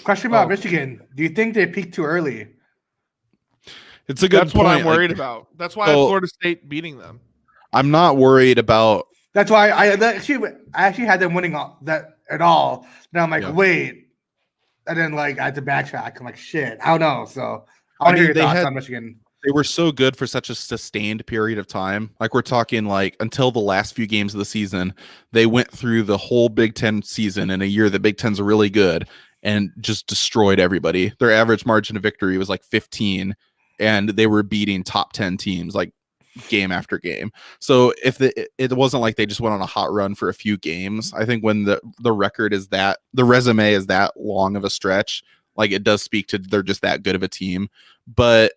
Question about Michigan. Do you think they peaked too early? It's a good That's point. what I'm worried about. That's why I have Florida State beating them. I'm not worried about. That's why I actually had them winning that at all. Now I'm like, wait. And then I had to backtrack. I'm like, shit. I don't know. So I want to hear your thoughts on Michigan. They were so good for such a sustained period of time. Like, we're talking until the last few games of the season, they went through the whole Big Ten season in a year that Big Ten's really good and just destroyed everybody. Their average margin of victory was 15, and they were beating top 10 teams game after game. So if it wasn't like they just went on a hot run for a few games. I think when the record is the resume is that long of a stretch, it does speak to they're just that good of a team. But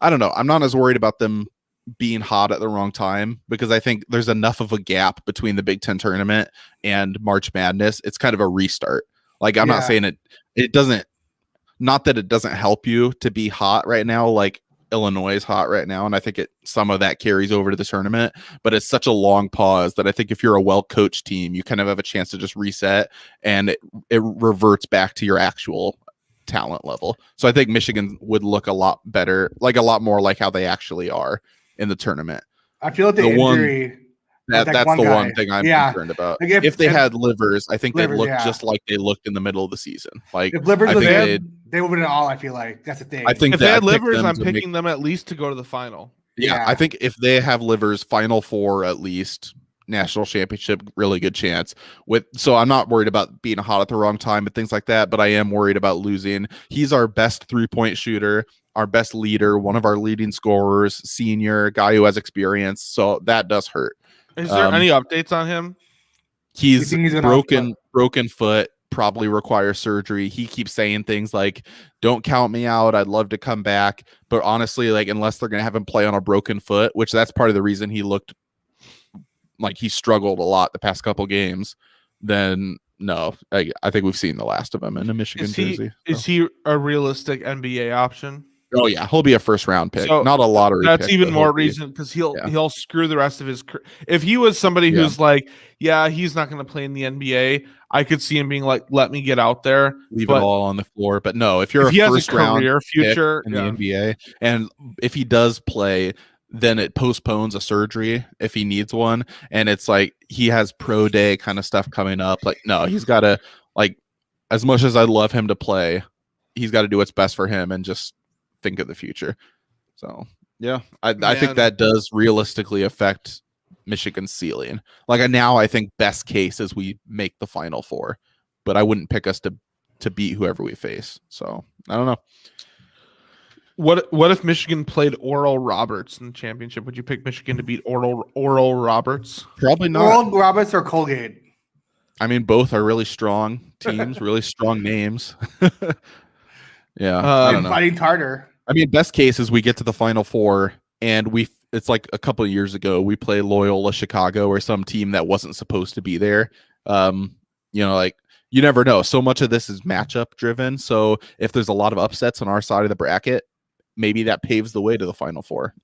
I don't know. I'm not as worried about them being hot at the wrong time, because I think there's enough of a gap between the Big Ten tournament and March Madness. It's kind of a restart. I'm not saying it doesn't, not that it doesn't help you to be hot right now. Illinois is hot right now, and I think some of that carries over to the tournament, but it's such a long pause that I think if you're a well-coached team, you kind of have a chance to just reset, and it reverts back to your actual talent level. So I think Michigan would look a lot better, a lot more like how they actually are in the tournament. I feel like the injury. That's the one thing I'm concerned about. If they had Livers, I think they'd look just like they looked in the middle of the season. If Livers was there, they would win it all. I feel like that's the thing. I think if they had Livers, I'm picking them at least to go to the final. Yeah, I think if they have Livers, Final Four at least, national championship, really good chance. So I'm not worried about being hot at the wrong time and things like that, but I am worried about losing. He's our best 3-point shooter, our best leader, one of our leading scorers, senior guy who has experience. So that does hurt. Is there any updates on him? He's broken foot, probably requires surgery. He keeps saying things like, "Don't count me out. I'd love to come back." But honestly, unless they're going to have him play on a broken foot, which that's part of the reason he looked like he struggled a lot the past couple games, then no, I think we've seen the last of him in a Michigan jersey. Is he a realistic NBA option? Oh yeah, he'll be a first round pick, not a lottery. That's pick, even more reason, because he'll screw the rest of his career. If he was somebody who's he's not going to play in the NBA, I could see him being like, "Let me get out there, leave it all on the floor." But no, if you're a first round future in the NBA, and if he does play, then it postpones a surgery if he needs one, and it's like he has pro day kind of stuff coming up. Like, no, he's got to, like, as much as I'd love him to play, he's got to do what's best for him and just think of the future. So yeah, I think that does realistically affect Michigan's ceiling. Like, now I think best case is we make the Final Four, but I wouldn't pick us to beat whoever we face. So I don't know. What if Michigan played Oral Roberts in the championship? Would you pick Michigan to beat Oral Roberts? Probably not. Oral Roberts or Colgate? I mean, both are really strong teams, really strong names. Yeah, I don't know. Fighting Tartar. I mean, best case is we get to the Final Four, and it's like a couple of years ago, we play Loyola Chicago or some team that wasn't supposed to be there. Like, you never know. So much of this is matchup driven. So if there's a lot of upsets on our side of the bracket, maybe that paves the way to the Final Four,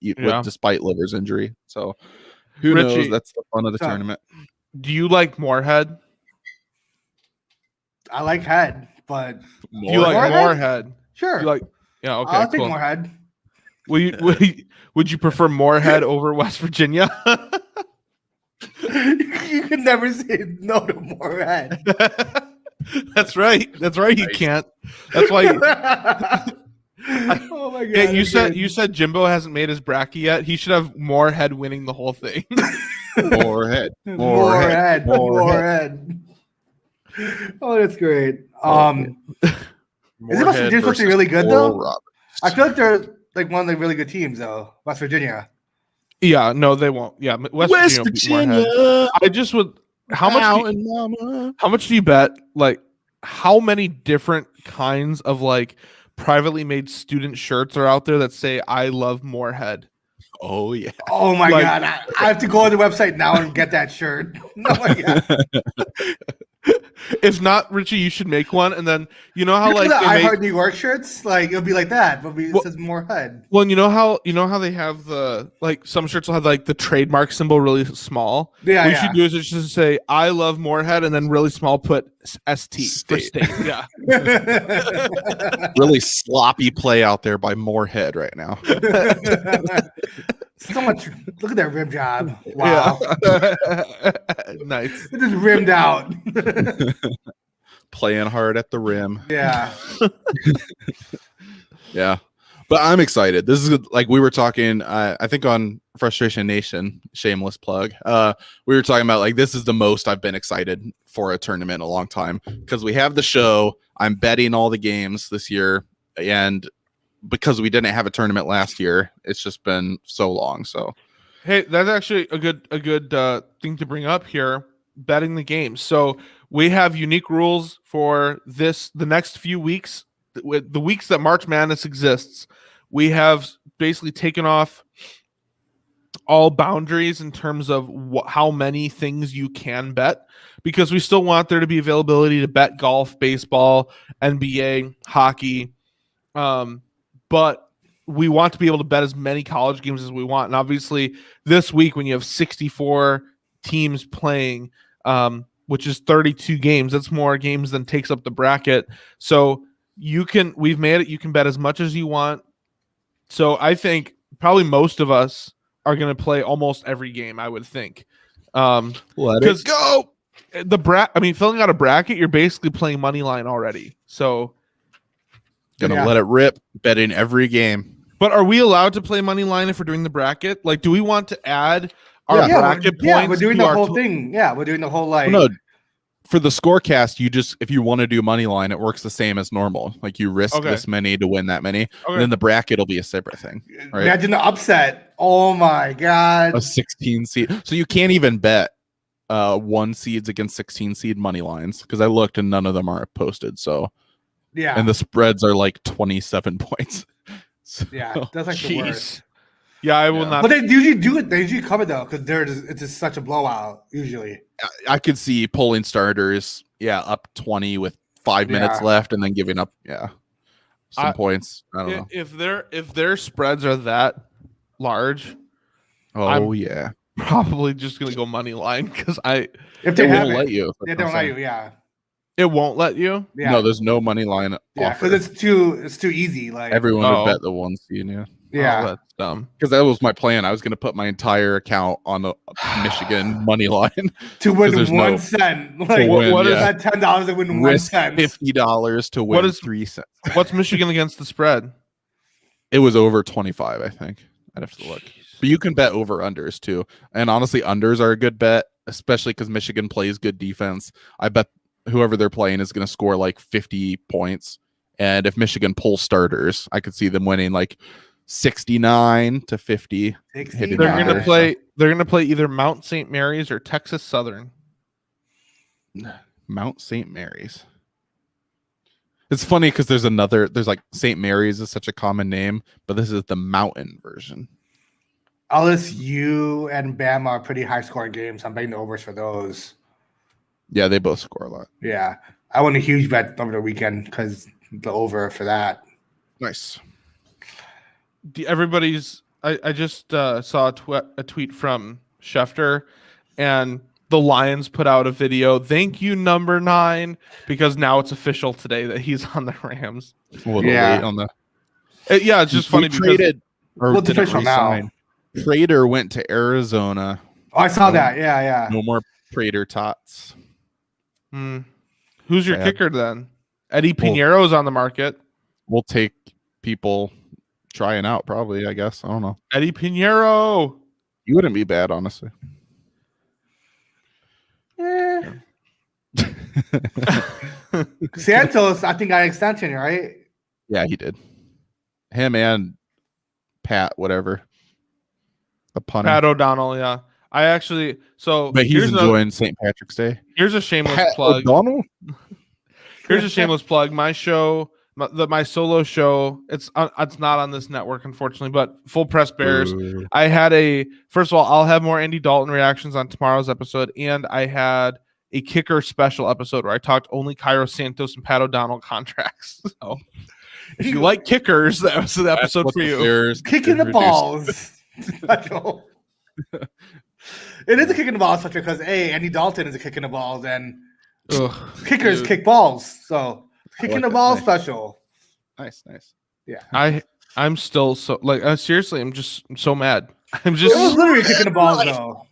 despite Liver's injury. So who knows? That's the fun of the tournament. Do you like Moorhead? I like Head, but you like Moorhead? Sure. You like? Yeah. Okay. I'll take Moorhead. Would you prefer Moorhead over West Virginia? You can never say no to Moorhead. That's right. You can't. That's why. Oh my god! Yeah, you said Jimbo hasn't made his bracket yet. He should have Moorhead winning the whole thing. Moorhead. Oh, that's great. Is it West Virginia supposed to be really good though? I feel like they're like one of the really good teams though. West Virginia. Yeah, no, they won't. Yeah, West Virginia. I just would. How much do you bet? Like, how many different kinds of like privately made student shirts are out there that say "I love Moorhead"? Oh yeah. Oh my god! I have to go on the website now and get that shirt. Oh my god. If not, Richie, you should make one, and then you know how like I Heart New York shirts, like it'll be like that, but it says Moorhead. Well, you know how they have the like some shirts will have like the trademark symbol really small. Yeah, what you should do is just say "I love Moorhead" and then really small put ST for state. Yeah. Really sloppy play out there by Moorhead right now. So much. Look at that rim job. Wow. Yeah. Nice. It just rimmed out. Playing hard at the rim. Yeah. Yeah. But I'm excited. This is like we were talking, I think on Frustration Nation, shameless plug. We were talking about like this is the most I've been excited for a tournament in a long time because we have the show. I'm betting all the games this year, and because we didn't have a tournament last year, it's just been so long. So, hey, that's actually a good thing to bring up here. Betting the games. So we have unique rules for the next few weeks. With the weeks that March Madness exists, we have basically taken off all boundaries in terms of how many things you can bet, because we still want there to be availability to bet golf, baseball, NBA, hockey. But we want to be able to bet as many college games as we want. And obviously this week when you have 64 teams playing, which is 32 games, that's more games than takes up the bracket. So we've made it, you can bet as much as you want. So I think probably most of us are going to play almost every game, I would think. Let it go. Filling out a bracket, you're basically playing money line already. So Gonna let it rip, betting every game. But are we allowed to play money line if we're doing the bracket? Like, do we want to add our bracket points? Yeah, we're doing the whole thing. Yeah, we're doing the whole like. No, for the Scorecast, if you want to do money line, it works the same as normal. Like you risk this many to win that many. Okay. And then the bracket will be a separate thing. Right? Imagine the upset. Oh my god. A 16 seed. So you can't even bet 1 seeds against 16 seed money lines because I looked and none of them are posted. So. Yeah, and the spreads are like 27 points. So, yeah, that's like the worst. Yeah, I will not. But they usually do it. They usually cover though, because it's just such a blowout. Usually, I could see pulling starters. Yeah, up 20 with 5 minutes left, and then giving up. Yeah, some points. I don't know if their spreads are that large. I'm probably just gonna go money line because if they won't let you. They don't let you. Yeah. It won't let you. Yeah. No, there's no money line Yeah, offer. because it's too easy. Like Everyone would bet the 1 seed. Yeah. Yeah. Oh, that's dumb. Because that was my plan. I was going to put my entire account on the Michigan money line to win there's 1 no- cent. to Like win, what is yeah. that $10 to win 1 Risk cent. $50 to win What is- 3 cents. What's Michigan against the spread? It was over 25, I think. I'd have to look. But you can bet over unders too. And honestly, unders are a good bet, especially because Michigan plays good defense. I bet whoever they're playing is going to score like 50 points. And if Michigan pulls starters, I could see them winning like 69 to 50. hitting They're the gonna under. play. They're gonna play either Mount St. Mary's or Texas Southern. Mount St. Mary's. It's funny because there's like St. Mary's is such a common name, but this is the mountain version. LSU and Bama are pretty high scoring games. I'm betting the overs for those. Yeah, they both score a lot. Yeah. I won a huge bet over the weekend because the over for that. Nice. Everybody's. I just saw a tweet from Schefter, and the Lions put out a video. Thank you, number 9, because now it's official today that he's on the Rams. A little late on the. Yeah, it's just funny because traded. Or Well, it's didn't official now. resign. Prater went to Arizona. Oh, I saw that. Yeah. No more Prater tots. Who's your Sad. kicker then? Eddie Piñeiro's on the market. We'll take people trying out, probably, I guess. I don't know. Eddie Piñeiro. You wouldn't be bad, honestly. Santos, I think, got an extension, right? Yeah, he did. Him and Pat, whatever. The punter. Pat O'Donnell, yeah. I actually But he's enjoying St. Patrick's Day. Here's a shameless Pat plug. O'Donnell? Here's a shameless plug. My show, my solo show, it's not on this network, unfortunately, but Full Press Bears. Ooh. I had first of all, I'll have more Andy Dalton reactions on tomorrow's episode, and I had a kicker special episode where I talked only Cairo Santos and Pat O'Donnell contracts. So if you like kickers, that was the episode for you. Kicking the balls. Special. It is a kicking the balls special because Andy Dalton is a kicking the balls and kickers kick balls. So kicking the balls special. Nice. Yeah. I'm still so seriously, I'm so mad. I'm just It was literally kicking the balls though.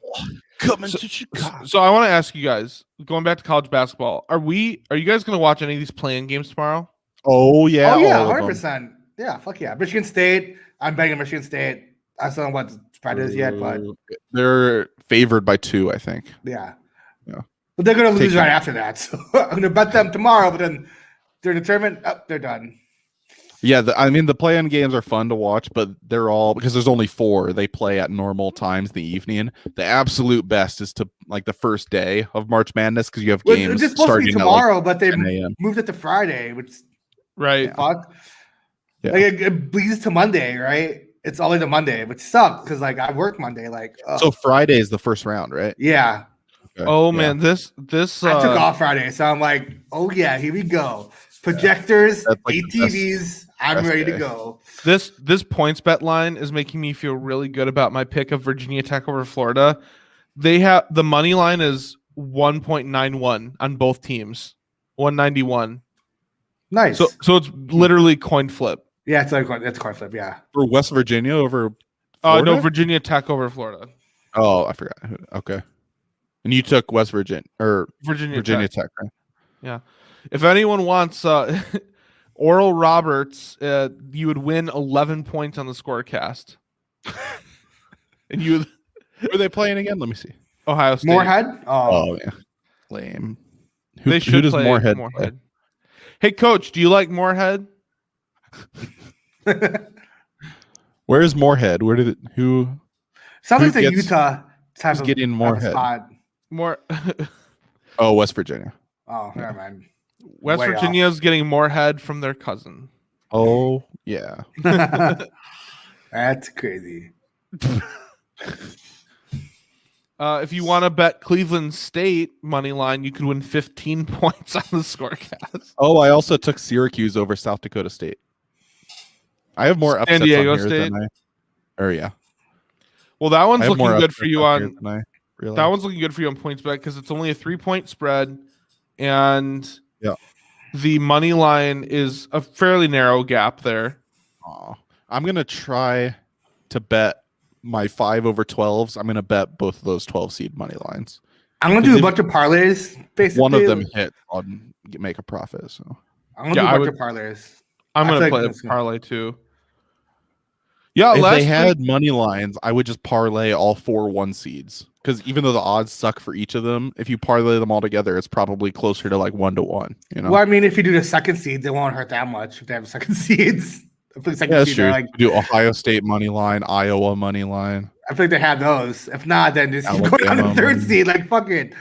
Coming to Chicago. So I want to ask you guys, going back to college basketball, are you guys going to watch any of these play-in games tomorrow? Oh yeah, Oh yeah, all of them. 100%. Yeah, fuck yeah. Michigan State. I'm betting on Michigan State. I still don't know what the spread is yet, but They're favored by 2, I think. yeah. Yeah. But they're gonna lose Take right them. after that. So I'm gonna bet them tomorrow, but then during the tournament, they're done. Yeah, the play-in games are fun to watch, but they're all because there's only 4. They play at normal times in the evening. The absolute best is to like the first day of March Madness because you have games It's supposed to be starting tomorrow, at but they 10 a.m. moved it to Friday, which Right. fuck. Yeah. Like it bleeds to Monday, right? It's always a Monday, which sucks because like I work Monday. Like So Friday is the first round, right? yeah, Okay. Oh Yeah. man, this I took off Friday, so I'm like, oh yeah, here we go. Projectors, That's like the ATVs. I'm best ready day. to go. this PointsBet line is making me feel really good about my pick of Virginia Tech over Florida. They have the money line is 1.91 on both teams, 191. Nice. So it's literally coin flip. Yeah, it's a coin flip. Yeah. For West Virginia over No, Florida? Virginia Tech over Florida. Oh, I forgot. Okay. And you took West Virginia or Virginia Tech, right? Yeah. If anyone wants Oral Roberts, you would win 11 points on the Scorecast. And you Who are they playing again? Let me see. Ohio State. Moorhead. Oh yeah. Lame. They should does play Moorhead play? Hey coach, do you like Moorhead? Where is Moorhead? Where did it who Sounds Who like the gets- Utah type who's of getting type of Moorhead? spot. More Oh, West Virginia. Oh, never mind. West Way Virginia is getting Moorhead from their cousin. Oh yeah. That's crazy. If you want to bet Cleveland State money line, you could win 15 points on the Scorecast. Oh, I also took Syracuse over South Dakota State. I have more upsets Diego on here State? than yeah. Well, that I one's have looking more good for upsets you here on than I realized. that one's looking good for you on PointsBet because it's only a 3-point spread, and Yeah. The money line is a fairly narrow gap there. I'm gonna try to bet my 5 over 12s. I'm gonna bet both of those 12 seed money lines. I'm gonna do a bunch of parlays. Basically, one of them hit, I'll make a profit. So I'm gonna do a bunch of parlays. I'm gonna feel play like a parlay too. Yeah, if last they had week, money lines, I would just parlay all 4 1 seeds. Because even though the odds suck for each of them, if you parlay them all together, it's probably closer to like 1-to-1. You know. Well, I mean, if you do the second seeds, it won't hurt that much if they have second seeds. I feel like second Yeah, that's seeds true. are like, You do Ohio State money line, Iowa money line. I feel like they have those. If not, then just keep going Alabama on the third money. seed. Like fuck it,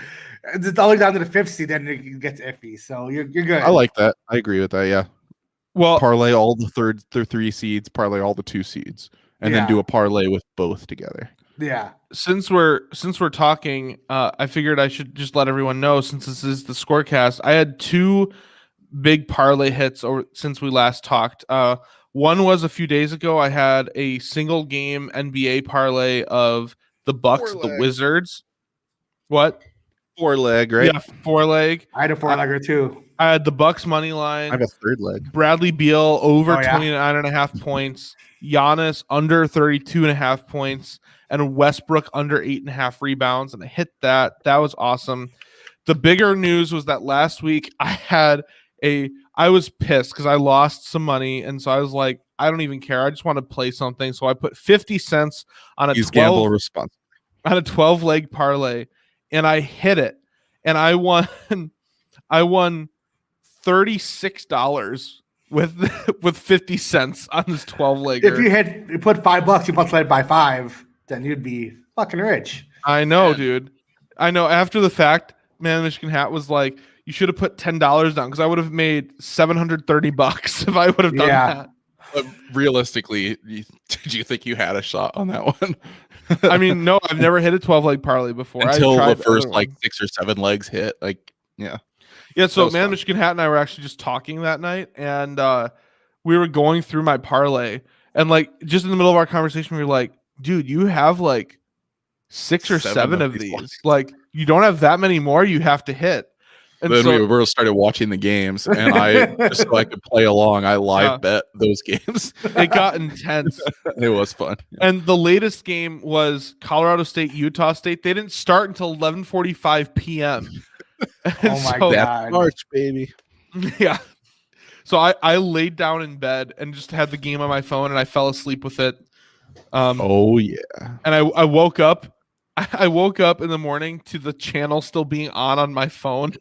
it's all the way down to the 5th seed. Then it gets iffy. So you're good. I like that. I agree with that. Yeah. Well, parlay all the 3 seeds, parlay all the 2 seeds, and then do a parlay with both together. Yeah. Since we're talking, I figured I should just let everyone know, since this is the Scorecast, I had 2 big parlay hits since we last talked. One was a few days ago. I had a single game NBA parlay of the Bucks, the Wizards. What? 4-leg, right? Yeah, 4-leg. I had a 4-legger too. I had the Bucks money line. I have a 3rd leg. Bradley Beal over 29.5 points. Giannis under 32.5 points. And Westbrook under 8.5 rebounds. And I hit that. That was awesome. The bigger news was that last week I was pissed because I lost some money. And so I was like, I don't even care. I just want to play something. So I put 50 cents on a 12-leg parlay. And I hit it. And I won $36 with 50 cents on this 12-legger. If you put $5, you multiply it by 5, then you'd be fucking rich. I know, dude. I know. After the fact, Man Michigan Hat was like, you should have put $10 down because I would have made $730 if I would have done that. But realistically, did you think you had a shot on that one? I mean, no, I've never hit a 12-leg parlay before. Until the first 6 or 7 legs hit. Like, yeah. Yeah, so Man Michigan Hat and I were actually just talking that night, and we were going through my parlay, and like just in the middle of our conversation, we were like, dude, you have like 6 or 7 of these. Like, you don't have that many more you have to hit. And then so, we started watching the games, and I just so I could play along. I live bet those games. It got intense. It was fun. And the latest game was Colorado State, Utah State. They didn't start until 11:45 p.m. Oh my God, March, baby. Yeah. So I laid down in bed and just had the game on my phone, and I fell asleep with it. Oh yeah. And I woke up. I woke up in the morning to the channel still being on my phone.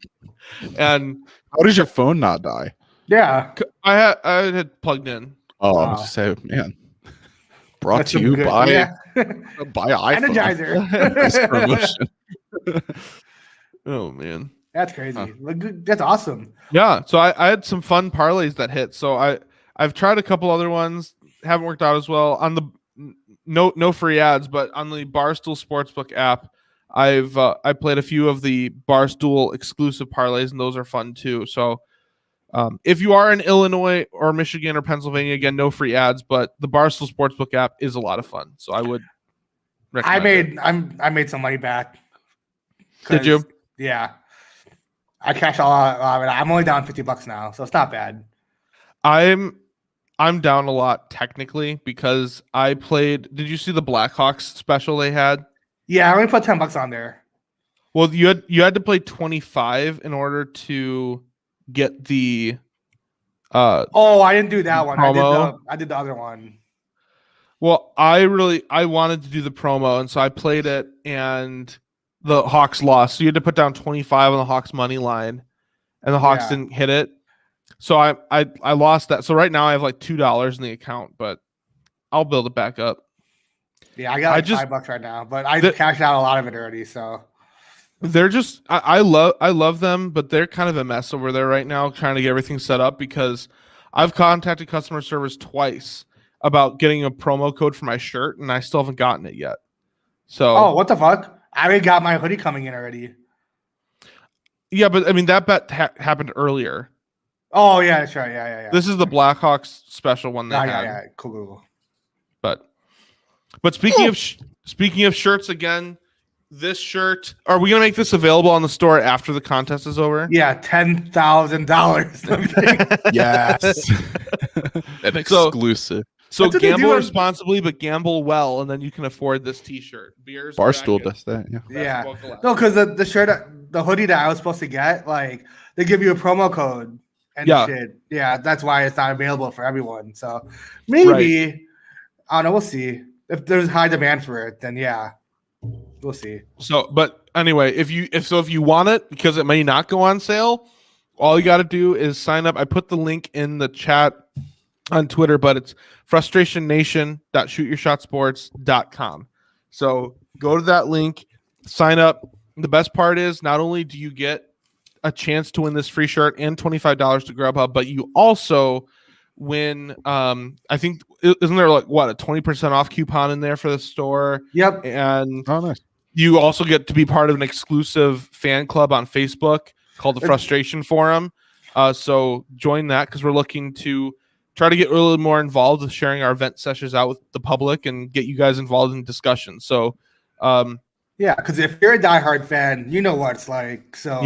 And how does your phone not die? Yeah, I had plugged in. Oh, I was just saying, man. Brought to you by iPhone. Energizer. Oh man, that's crazy. That's awesome. Yeah, so I had some fun parlays that hit. So I've tried a couple other ones, haven't worked out as well. On the no free ads, but on the Barstool Sportsbook app, I played a few of the Barstool exclusive parlays, and those are fun too. So if you are in Illinois or Michigan or Pennsylvania, again, no free ads, but the Barstool Sportsbook app is a lot of fun. So I would recommend I made some money back. Did you? Yeah. I cashed all out. I'm only down $50 now, so it's not bad. I'm down a lot technically because I played. Did you see the Blackhawks special they had? Yeah, I only put $10 on there. Well, you had to play 25 in order to get the. I didn't do that one. Promo. I did the other one. Well, I wanted to do the promo, and so I played it, and the Hawks lost. So you had to put down 25 on the Hawks money line, and the Hawks didn't hit it. So I lost that. So right now I have like $2 in the account, but I'll build it back up. Yeah, I got like $5 right now, but I cashed out a lot of it already. So they're just I love them, but they're kind of a mess over there right now, trying to get everything set up because I've contacted customer service twice about getting a promo code for my shirt, and I still haven't gotten it yet. So what the fuck? I already got my hoodie coming in already. Yeah, but I mean that bet happened earlier. Oh yeah, that's right. Yeah. This is the Blackhawks special one they had. Yeah. Cool. But speaking of shirts again, this shirt. Are we gonna make this available on the store after the contest is over? Yeah, $10,000. Yes. An exclusive. So That's what they do gamble on- responsibly, but gamble well, and then you can afford this T-shirt. Beers, Barstool brackets, does that. Yeah. Yeah. basketball collection. No, because the shirt, the hoodie that I was supposed to get, like they give you a promo code and Yeah. shit. Yeah, that's why it's not available for everyone. So maybe I don't know. We'll see. If there's high demand for it, then yeah, we'll see. So, but anyway, if you want it because it may not go on sale, all you got to do is sign up. I put the link in the chat on Twitter, but it's frustrationnation.shootyourshotsports.com. So go to that link, sign up. The best part is not only do you get a chance to win this free shirt and $25 to Grubhub, but you also win. I think isn't there like what a 20% off coupon in there for the store? Yep. And nice. You also get to be part of an exclusive fan club on Facebook called the Frustration Forum. So join that because we're looking to try to get a little more involved with sharing our event sessions out with the public and get you guys involved in discussions. So, yeah, because if you're a diehard fan, you know what it's like. So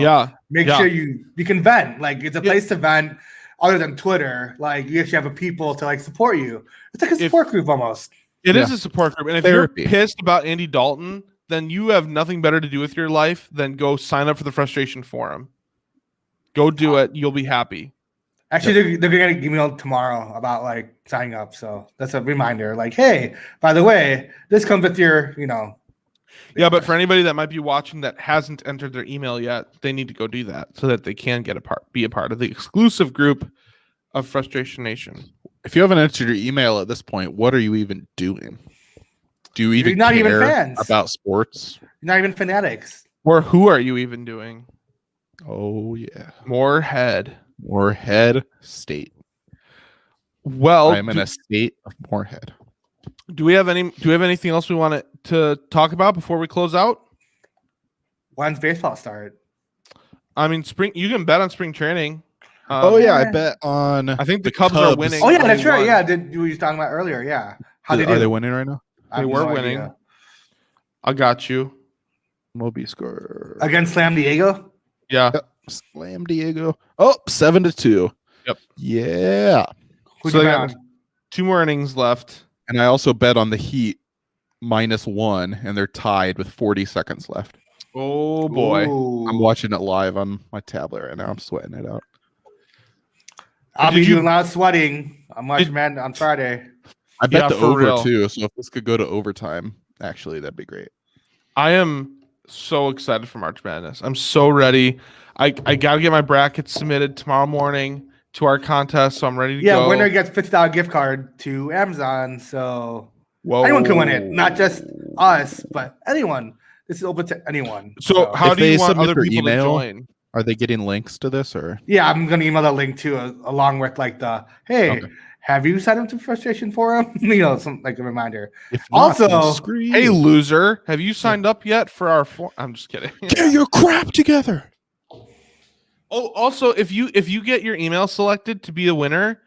make sure you can vent. Like it's a place to vent other than Twitter. Like you actually have a people to like support you. It's like a support group almost. It is a support group. And if you're pissed about Andy Dalton, then you have nothing better to do with your life than go sign up for the Frustration Forum. Go do it. You'll be happy. Actually, they're going to give me tomorrow about like signing up. So that's a reminder. Like, hey, by the way, this comes with your, Yeah, but for anybody that might be watching that hasn't entered their email yet, they need to go do that so that they can be a part of the exclusive group of Frustration Nation. If you haven't entered your email at this point, what are you even doing? Do you even You're not care even fans about sports? You're not even fanatics. Or who are you even doing? Oh yeah, Moorhead State. Well, I'm in a state of Moorhead. Do we have anything else we want to talk about before we close out? When's baseball start? I mean, spring. You can bet on spring training. I bet on. I think the Cubs are winning. Oh yeah, that's right. Yeah, you were talking about earlier. Yeah, are they winning right now? They were winning. I got you. Moby score against Slam Diego. Yeah, Slam Diego. Oh, 7-2. Yep. Yeah. So they got 2 more innings left. And I also bet on the Heat -1, and they're tied with 40 seconds left. Oh boy! Ooh. I'm watching it live on my tablet right now. I'm sweating it out. I'll be doing a lot of sweating. I'm watching man on Friday. I bet the over real. too. So if this could go to overtime, actually, that'd be great. I am so excited for March Madness. I'm so ready. I gotta get my brackets submitted tomorrow morning to our contest, so I'm ready to go. Yeah, winner gets $50 gift card to Amazon. So Whoa. anyone can win it, not just us, but anyone. This is open to anyone. So how do you want other people to join? Are they getting links to this or? Yeah, I'm gonna email that link too, along with like the have you signed up to Frustration Forum? Some like a reminder. If not, also, hey loser, have you signed up yet for our? I'm just kidding. Get your crap together. Oh, also, if you get your email selected to be a winner,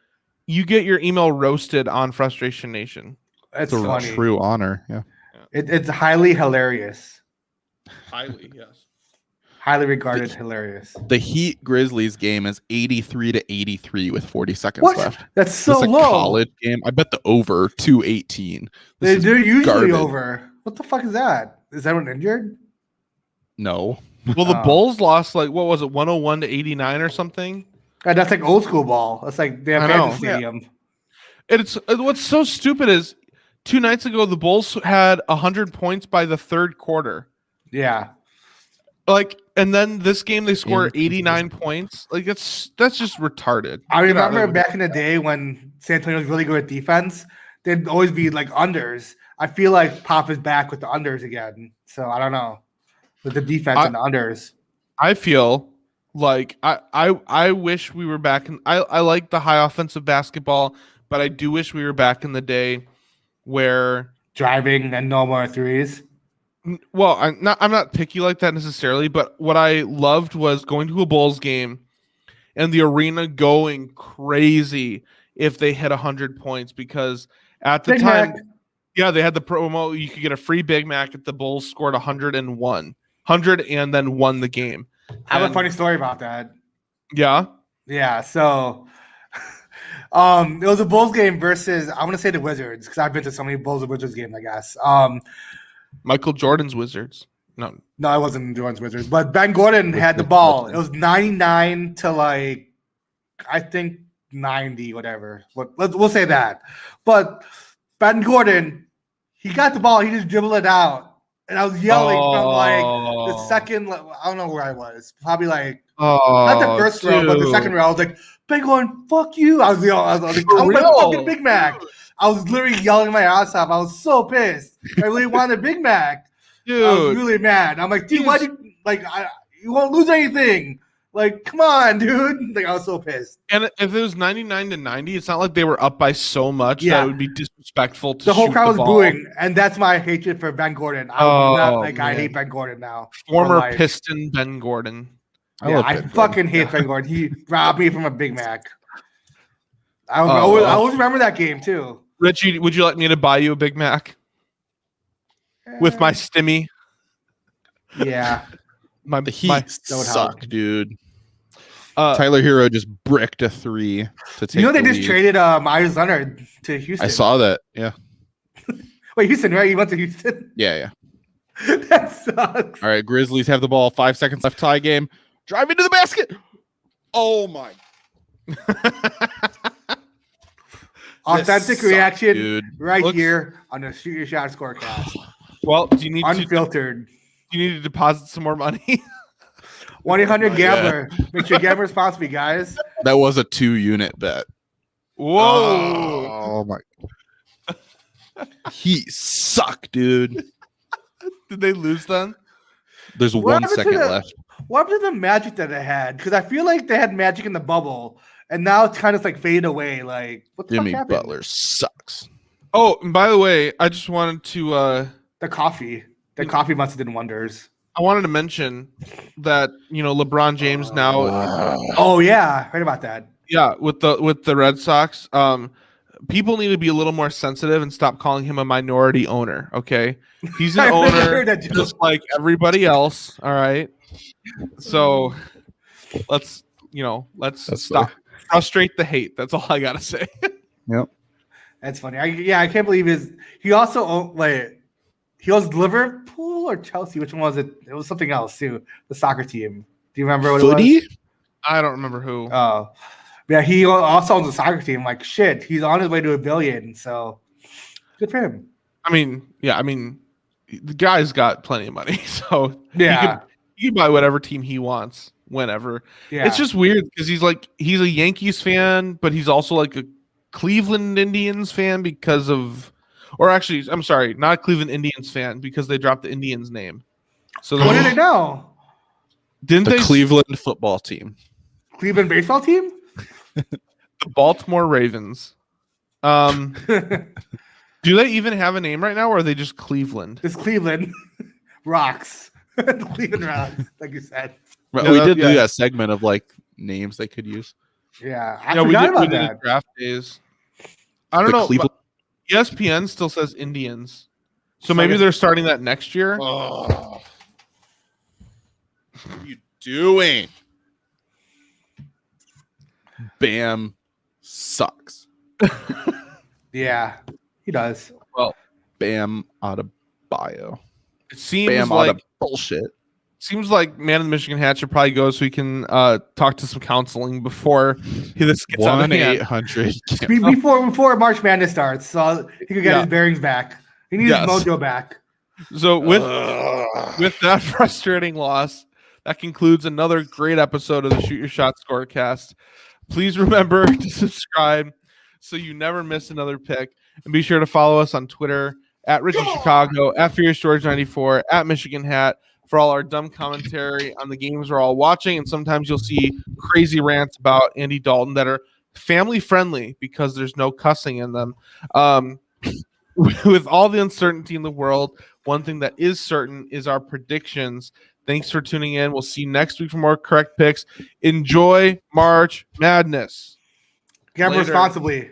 you get your email roasted on Frustration Nation. That's a funny. True honor. Yeah. It's highly hilarious. Highly, yes. Highly regarded, hilarious. The Heat Grizzlies game is 83-83 with 40 seconds left. That's so This is a low. College game. I bet the over 218. They're usually garbage. over. What the fuck is that? Is everyone injured? No. Well, the Bulls lost like what was it, 101 to 89 or something? God, that's like old school ball. That's like they have Panther Stadium. It's what's so stupid is 2 nights ago the Bulls had 100 points by the third quarter. Yeah. Like, and then this game they score 89 points. Like that's just retarded. I remember back in the day when San Antonio was really good at defense, they'd always be like unders. I feel like Pop is back with the unders again. So I don't know. With the defense and the unders. I feel like I wish we were back in I like the high offensive basketball, but I do wish we were back in the day where driving and no more threes. Well, I'm not picky like that necessarily, but what I loved was going to a Bulls game and the arena going crazy if they hit 100 points because at the time Yeah, they had the promo. You could get a free Big Mac if the Bulls scored 100 and then won the game. I have a funny story about that. Yeah. Yeah. So, it was a Bulls game versus I want to say the Wizards because I've been to so many Bulls and Wizards games. I guess. Michael Jordan's Wizards. No, it wasn't Jordan's Wizards, but Ben Gordon had the ball. It was 99 to like, I think 90, whatever. We'll say that. But Ben Gordon, he got the ball. He just dribbled it out, and I was yelling from like the second. I don't know where I was. Probably like not the first row, but the second row. I was like, Ben Gordon, fuck you. I was like, I'm like fucking Big Mac. I was literally yelling my ass off. I was so pissed. I really wanted a Big Mac. Dude, I was really mad. I'm like, dude, why do you like? You won't lose anything. Like, come on, dude. Like, I was so pissed. And if it was 99 to 90, it's not like they were up by so much that it would be disrespectful to the whole crowd was ball. booing, and that's my hatred for Ben Gordon. I hate Ben Gordon now. Former Piston Ben Gordon. I fucking hate Ben Gordon. He robbed me from a Big Mac. I always remember that game too. Richie, would you like me to buy you a Big Mac? With my stimmy? Yeah. The Heat suck, dude. Tyler Hero just bricked a 3 to take. They just traded Myers Leonard to Houston. I saw that. Yeah. Wait, Houston, right? You went to Houston? Yeah. That sucks. All right, Grizzlies have the ball. 5 seconds left. Tie game. Drive into the basket. Oh my. Authentic reaction dude. Here on the Shoot Your Shot Scorecast. Well, do you need unfiltered? Do you need to deposit some more money? 1-800-GAMBLER. Make sure you gamble responsibly, guys. That was a 2-unit bet. Whoa! Oh my! He suck, dude. Did they lose then? There's 1 second left. What happened to the magic that they had? Because I feel like they had magic in the bubble, and now it's kind of like faded away. Like, what the Jimmy fuck happened? Butler sucks. Oh, and by the way, I just wanted to the coffee. The coffee must have done wonders. I wanted to mention that LeBron James now. Oh yeah, heard about that. Yeah, with the Red Sox, people need to be a little more sensitive and stop calling him a minority owner. Okay, he's an owner just like everybody else. All right, so let's stop frustrate the hate. That's all I gotta say. Yep, that's funny. I can't believe he also owned, he was Liverpool or Chelsea. Which one was it? It was something else too. The soccer team. Do you remember what it was? I don't remember who. Oh, yeah. He also owns a soccer team. Like shit, he's on his way to $1 billion. So good for him. I mean, the guy's got plenty of money, so yeah, he can buy whatever team he wants whenever. Yeah. It's just weird because he's a Yankees fan, but he's also like a Cleveland Indians fan because of. Or actually, I'm sorry, not a Cleveland Indians fan because they dropped the Indians name. So what did they know? Didn't the they? Cleveland football team. Cleveland baseball team? The Baltimore Ravens. Do they even have a name right now, or are they just Cleveland? It's Cleveland Rocks. The Cleveland Rocks, like you said. Right, we did do that segment of names they could use. Yeah, I forgot about that. Draft days. I don't know. Cleveland. ESPN still says Indians, so maybe they're starting that next year. Oh. What are you doing? Bam sucks. Yeah, he does. Well, Bam out of bio. It seems Bam like out of bullshit. Seems like Man in the Michigan Hat should probably go so he can talk to some counseling before this gets out of hand. 1-800. Before March Madness starts, so he can get his bearings back. He needs his mojo back. So with that frustrating loss, that concludes another great episode of the Shoot Your Shot Scorecast. Please remember to subscribe so you never miss another pick, and be sure to follow us on Twitter at Richie Chicago, at Furious George 94, at Michigan Hat. For all our dumb commentary on the games we're all watching, and sometimes you'll see crazy rants about Andy Dalton that are family friendly because there's no cussing in them. With all the uncertainty in the world, one thing that is certain is our predictions. Thanks for tuning in. We'll see you next week for more correct picks. Enjoy March Madness. Gamble responsibly.